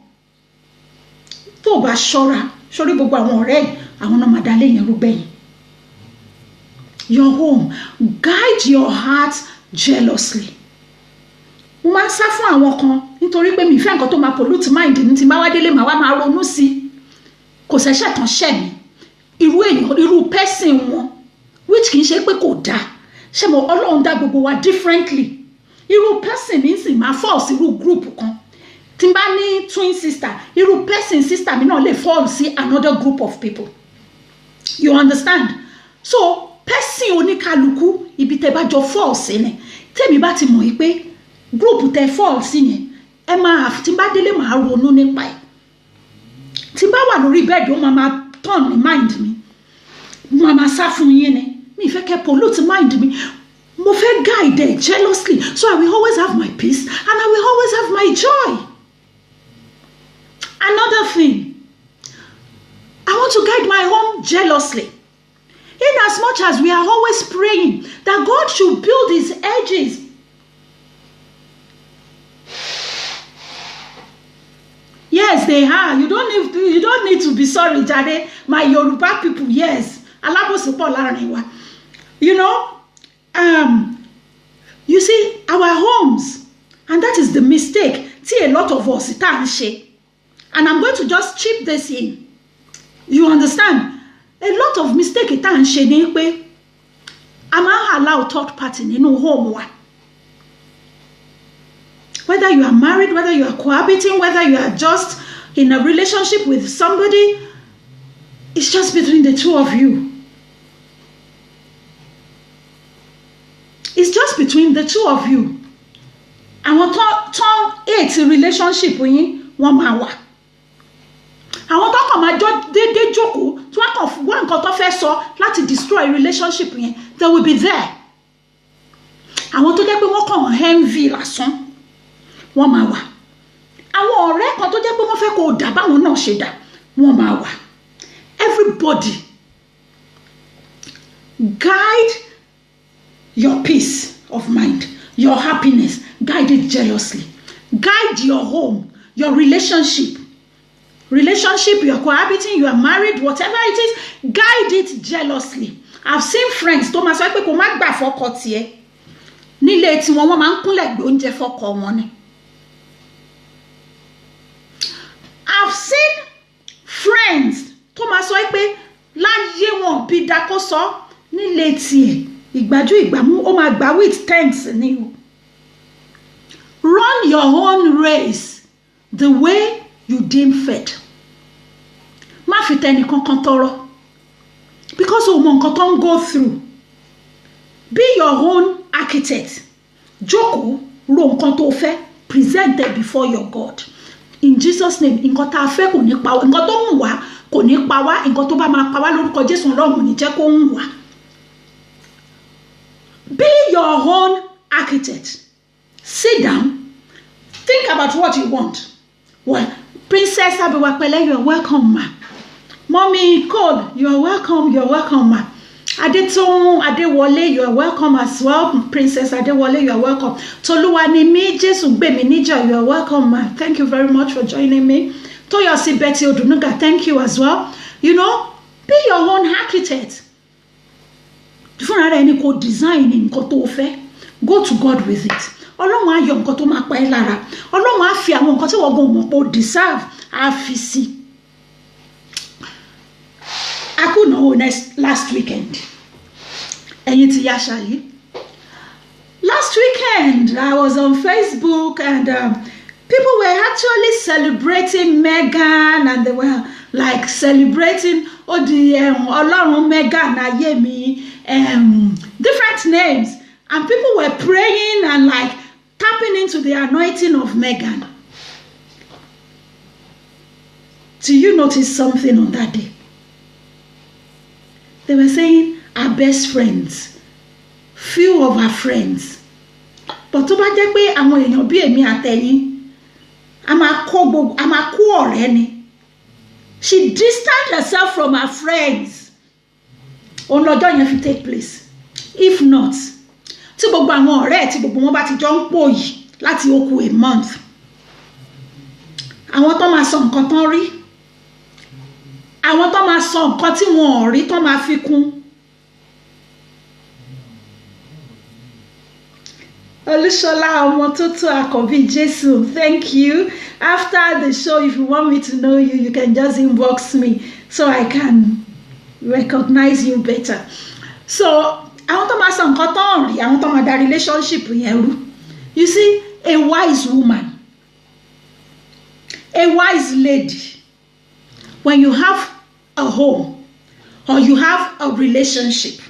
Tó bá ṣọ́ra, ṣorí gbogbo àwọn ọ̀rẹ́ àwọn ọmọ madale yẹn rú gbẹ̀yìn. Your home. Guide your heart jealously. Mo máa ń sá fún àwọn kan nítorí pé mi fẹ́ nǹkan tó máa pollute mind mi tí máa wá délé máa wá máa ronú sí. Kò ṣẹ̀ṣẹ̀ tán ṣẹ̀ mí. Irú èèyàn, irú person wọn, which kì í ṣe pé kò dáa. Ṣé mo Ọlọ́run dá gbogbo wa differently? Irú person mi sì máa fall sí irú group kan. Tí n bá ní twin sister, irú person sister mi náà lè fall sí another group of people. You understand? So, person oníkálukú ibi tẹ́ bá jọ fall sí ni. Tèmi bá ti mọ̀ pé group tẹ́ fall sí yẹn, ẹ máa tí n bá délé máa ronú nípa ẹ̀. Tí n bá wà lórí bed ó máa turn ní mind mi. Mo máa sá fún yín ni. Mi fẹ́ kẹ́ pollute mind mi. Mo fẹ́ guide jealously, so I will always have my peace and I will always have my joy. Another thing, I want to guide my home jealously. In as much as we are always praying that God should build his edges. Yes, they are. You don't need to be sorry, Jade. My Yoruba people, yes. You know, you see, our homes, and that is the mistake. See, a lot of us, and I'm going to just chip this in. You understand? A lot of mistake I'm not allow third party in no home. Whether you are married, whether you are cohabiting, whether you are just in a relationship with somebody, it's just between the two of you. It's just between the two of you. And what turn 8 relationship yín wọ́n máa wà. Àwọn tó kàn máa dédé jókòó tí wọ́n kàn wá nǹkan tó fẹ́ sọ láti destroy relationship yẹn, they will be there. Àwọn tó jẹ́ pé wọ́n kàn envy lásán wọ́n máa wà. Àwọn ọ̀rẹ́ kan tó jẹ́ pé wọ́n fẹ́ kó dà báwọn náà ṣe dà wọ́n máa wà. Everybody guide your peace of mind, your happiness, guide it jealously. Guide your home, your relationship. Relationship, you are cohabiting, you are married, whatever it is, guide it jealously. I've seen friends tó máa sọ pé kò má gbà fọ́kọ tiẹ̀. Nílé tí wọ́n máa ń kúnlẹ̀ gbé oúnjẹ fọ́kọ wọn ni. I've seen friends tó máa sọ pé láyé wọn bí dákó sọ nílé tiẹ̀. Ìgbájú ìgbàmú ó máa gbà with thanks ni o. Run your own race the way you deem fit. Má fi tẹni kankan tọrọ. Because o mọ nǹkan tó ń go through. Be your own architect. Jókòó ro nǹkan tó fẹ́. Present it before your God. In Jesus' name, nǹkan tá a fẹ́ kò ní pa wá. Nǹkan tó ń wá kò ní pa wá. Nǹkan tó bá máa pa wá lórúkọ Jésù Ọlọ́run ní jẹ́ kó ń wá. Be your own architect. Sit down. Think about what you want. Well, Princess Abiwapele, you are welcome, ma. Mommy Cole, you are welcome. You are welcome, ma. Adetun Adewole, you are welcome as well. Princess Adewole, you are welcome. Toluwanimi Jesu Gbemi Nija, you are welcome, ma. Thank you very much for joining me. Toyosi Betty Odunuga, thank you as well. You know, be your own architect. Fúnra rẹ̀ ni kò design nǹkan tó fẹ́. Go to God with it. Ọlọ́run á yọ nǹkan tó máa pa ẹ́ lára. Ọlọ́run á fi àwọn nǹkan tí wọ́n gan mọ̀ pé ó deserve á fi sí. I could know last weekend. Ẹ̀yin ti yá ṣayé. Last weekend, I was on Facebook and people were actually celebrating Megan and they were like celebrating Ọlọ́run Megan ayé mi. Different names, and people were praying and like tapping into the anointing of Megan. Do you notice something on that day? They were saying our best friends, few of our friends. But tó bá jẹ́ pé àwọn èèyàn bí èmi àtẹ̀yìn, a máa kó ọ̀rẹ́ ni. She distanced herself from her friends. Òun lọ́jọ́ yẹn fi take place. If not, tí gbogbo àwọn ọ̀rẹ́ tí gbogbo wọn bá ti jọ ń pò yìí láti ó kù a month. Àwọn tó máa sọ nǹkan tán rí. Àwọn tó máa sọ nǹkan tí wọn ò rí tó máa fi kún. Olushola Omototo Akobi Jesu, thank you. After the show, if you want me to know you, you can just inbox me so I can recognize you better. So, I want to make some cotton. I want to make that relationship. You see, a wise woman, a wise lady, when you have a home or you have a relationship,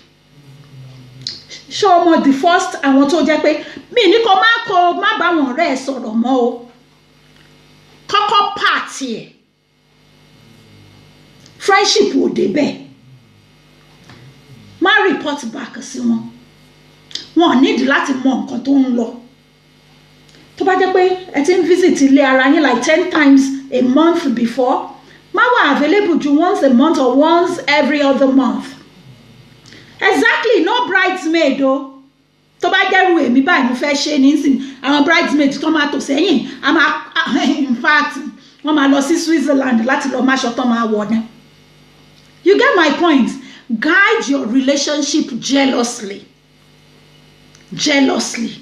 show me the first I want to jẹ́ mi ní kó má bá wọn rẹ̀ sọ̀rọ̀ mọ́ o. Kọ́kọ́ party ẹ̀. Friendship ò dé bẹ́ẹ̀. Má report back sí wọn. Wọn need láti mọ nǹkan tó ń lọ. Tó bá jẹ́ pé ẹ ti ń visit ilé ara yín like 10 times a month before, má wà available ju once a month or once every other month. Exactly, no bridesmaid o. Tó bá jẹ́rú èmi báyìí mo fẹ́ ṣe nísìn àwọn bridesmaid tó máa tò sẹ́yìn in fact wọ́n máa lọ sí Switzerland láti lọ máṣọ tó máa wọ̀ ní. You get my point? Guide your relationship jealously. Jealously.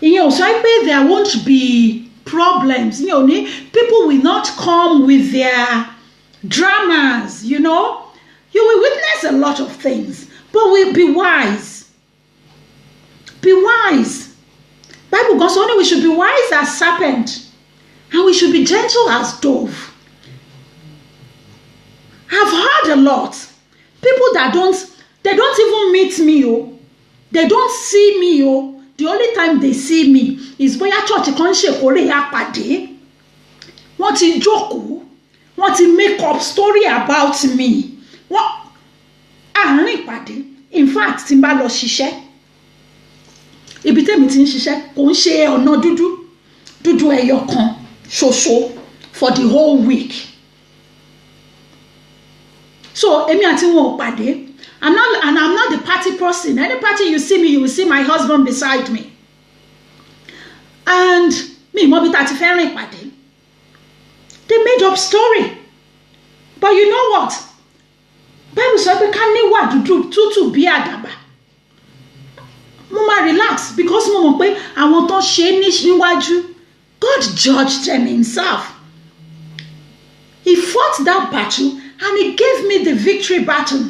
Ìyẹn ò sọ pé there won't be problems. People will not come with their dramas, You will witness a lot of things. But we'll be wise. Be wise. Bible goes on, we should be wise as serpent. And we should be gentle as dove. I've heard a lot. People that they don't even meet me. They don't see me. The only time they see me is bóyá church kan ṣe kore àpàdé. Wọ́n ti jókòó. Wọ́n ti make up story about me. Àárín ìpàdé. In fact, tí n bá lọ ṣiṣẹ́. Ibi tèmi ti ń ṣiṣẹ́ kò ń ṣe ọ̀nà dúdú ẹyọ kan ṣoṣo for the whole week. So èmi àti wọn ò pàdé. I'm not the party person. Any party you see me, you will see my husband beside me. And me, mo bi ta ti fẹ́ rìn ìpàdé. They made up story. But you know what? Bible sọ pé ká níwà tútù bí àdàbà. Mo máa relax because mo mọ̀ pé àwọn tó ṣe níwájú, God judged them himself. He fought that battle and he gave me the victory battle.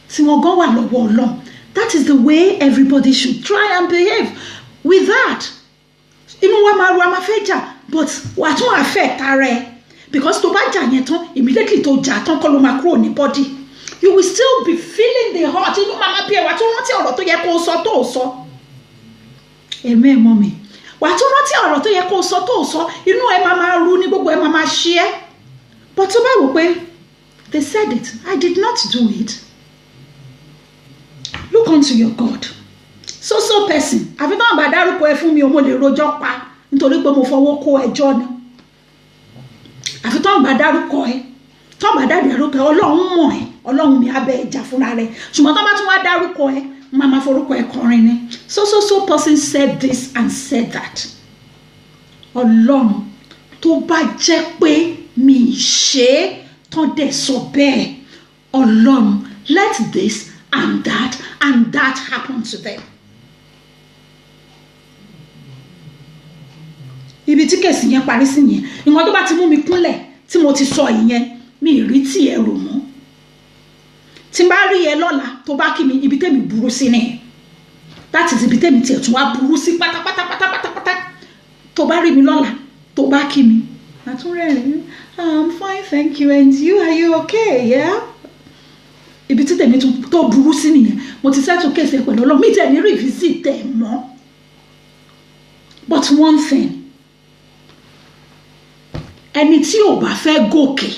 Tí wọ́n gan wà lọ́wọ́ Ọlọ́run. That is the way everybody should try and behave. With that, inú wa máa fẹ́ jà, but wà tún affect ara ẹ. Because tó bá jà yẹn tán, immediately tó jà tán kọ́ ló máa kúrò ní body. You will still be feeling the hurt. Inú máa bí ẹ wà tún rántí ọ̀rọ̀ tó yẹ kó sọ tó sọ. Amen, mommy. Wà tún rántí ọ̀rọ̀ tó yẹ kó sọ tó sọ. Inú ẹ máa ru ní gbogbo ẹ máa ṣe ẹ́. But tó bá wò pé they said it. I did not do it. Look unto your God. So person. Àfi tán bá dárúkọ ẹ fún mi o mo lè rojọ́ pa nítorí pé mo fọwọ́ kó ẹjọ́ ni. Àfi tán bá dárúkọ ẹ. Tán bá dárúkọ ẹ Ọlọ́run mọ̀ ẹ́. Ọlọ́run mi abẹ́ ẹja fúnra rẹ̀. Ṣùgbọ́n tán bá tún wá dárúkọ ẹ, máa forúkọ ẹ kọrin ni. So person said this and said that. Ọlọ́run tó bá jẹ́ pé mi ṣe tán dẹ̀ sọ bẹ́ẹ̀. Ọlọ́run, let this and that happen to them. Ibi tí kèsì yẹn parí sí yẹn. Ìwọ̀n tó bá ti mú mi kúnlẹ̀ tí mo ti sọ ìyẹn, mi rí tí ẹ rò mọ́. Tí n bá rí ẹ lọ́la tó bá kí mi, ibi tèmi burú sí ni. That is ibi tèmi tiẹ̀ tún wá burú sí pátápátá. Tó bá rí mi lọ́la tó bá kí mi. Àtúnrẹ́rìn. I'm fine, thank you. And you, are you okay? Yeah? Ibi tí tèmi tó burú sí nìyẹn. Mo ti settle case pẹ̀lú Ọlọ́run. Mi tẹ̀ ní revisit ẹ̀ mọ́. But one thing, ẹni tí ò bá fẹ́ gòkè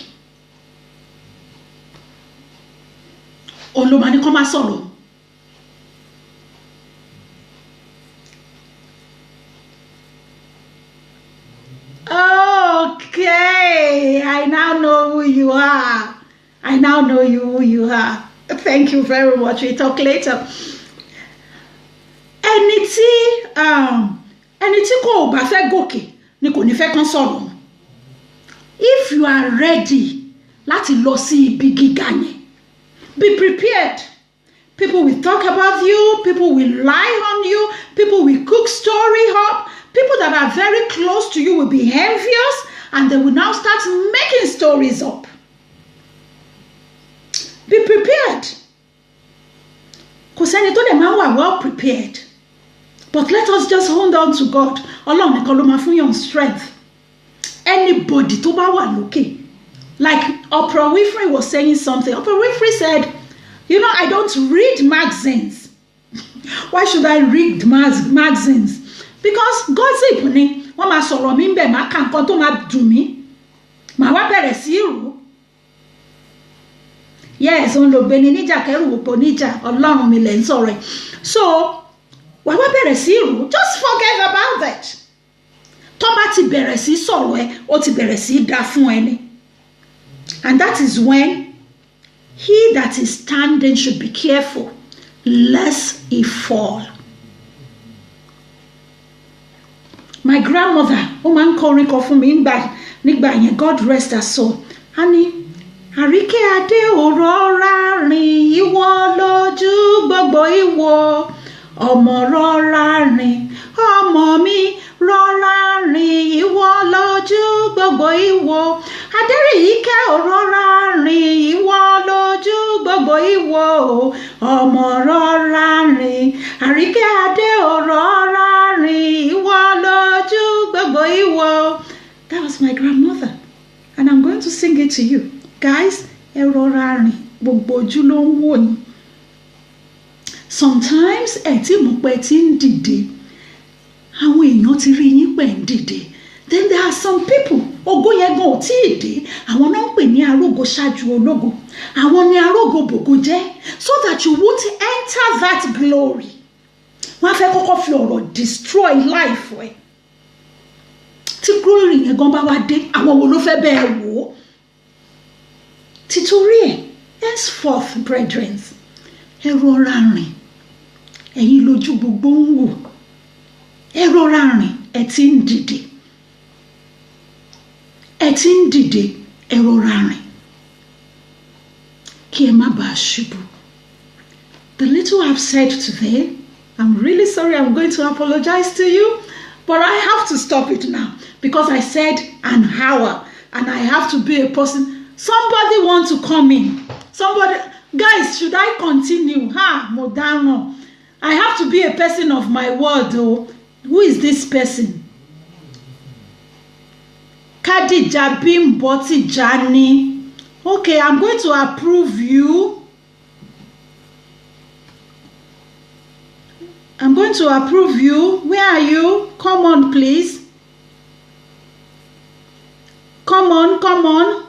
òun ló máa ní kó má sọ̀rọ̀. Okay, I now know who you are. I now know who you are. Thank you very much. We talk later. Ẹni tí kò bá fẹ́ gòkè ni kò ní fẹ́ kán sọ̀rọ̀. If you are ready láti lọ sí ibi gíga yẹn, be prepared. People will talk about you. People will lie on you. People will cook story up. People that are very close to you will be envious, and they will now start making stories up. Be prepared. Kò sẹ́ni tó lè máa wà well prepared. But let us just hold on to God. Ọlọ́run nìkan ló máa fún yàn strength. Anybody tó bá wà lókè. Like Oprah Winfrey was saying something. Oprah Winfrey said, you know, I don't read magazines. Why should I read magazines? Because gossip ni wọ́n máa sọ̀rọ̀ mi ńbẹ̀ máa ka nǹkan tó máa dùn mí. Màá wá bẹ̀rẹ̀ sí rò. Yes, òun ló gbé ni níjà kẹrù òpó níjà Ọlọ́run mi lẹ̀ ń sọ̀rọ̀ ẹ̀. So wàá wá bẹ̀rẹ̀ sí rò. Just forget about that. Tó bá ti bẹ̀rẹ̀ sí sọ̀rọ̀ ẹ, ó ti bẹ̀rẹ̀ sí dá fún ẹni. And that is when he that is standing should be careful lest he fall. My grandmother, ó máa ń kọrin kan fún mi nígbà yẹn, God rest her soul. A ní, Àríkẹ́ adé ò rọra rìn, ìwọ lójú gbogbo ìwọ. Ọmọ rọra rìn, ọmọ mi rọra rìn, ìwọ lójú gbogbo ìwọ. Adéríyìíkẹ́ ò rọra rìn, ìwọ lójú gbogbo ìwọ. Ọmọ rọra rìn, Àríkẹ́ adé ò rọra rìn, ìwọ lójú gbogbo ìwọ. That was my grandmother, and I'm going to sing it to you. Guys, ẹ rọra rìn, gbogbo ojú ló ń wò yín. Sometimes ẹ tí mọ̀ pé tí ń dìde, àwọn èèyàn ti rí yín pé ń dìde. Then there are some people, ògo yẹn gan ò tí ì dé, àwọn náà ń pè ní arógo ṣáájú ológo. Àwọn ni arógo bògo jẹ́, so that you won't enter that glory. Wọ́n á fẹ́ kọ́kọ́ fi ọ̀rọ̀ destroy life ẹ̀. Tí glory yẹn gan bá wá dé, àwọn wo ló fẹ́ bẹ́ẹ̀ wò ó? Títorí ẹ̀, henceforth, brethren, ẹ rọra rìn, ẹ̀yin lójú gbogbo ń wò. Ẹ rọra rìn, ẹ ti ń dìde. Ẹ ti ń dìde, ẹ rọra rìn. Kí ẹ má bàa ṣubú. The little I've said today, I'm really sorry, I'm going to apologize to you, but I have to stop it now because I said an hour and I have to be a person. Somebody want to come in. Somebody, guys, should I continue? Modano. I have to be a person of my word, though. Who is this person? Kadija Bimboti Jani. Okay, I'm going to approve you. I'm going to approve you. Where are you? Come on, please. Come on, come on.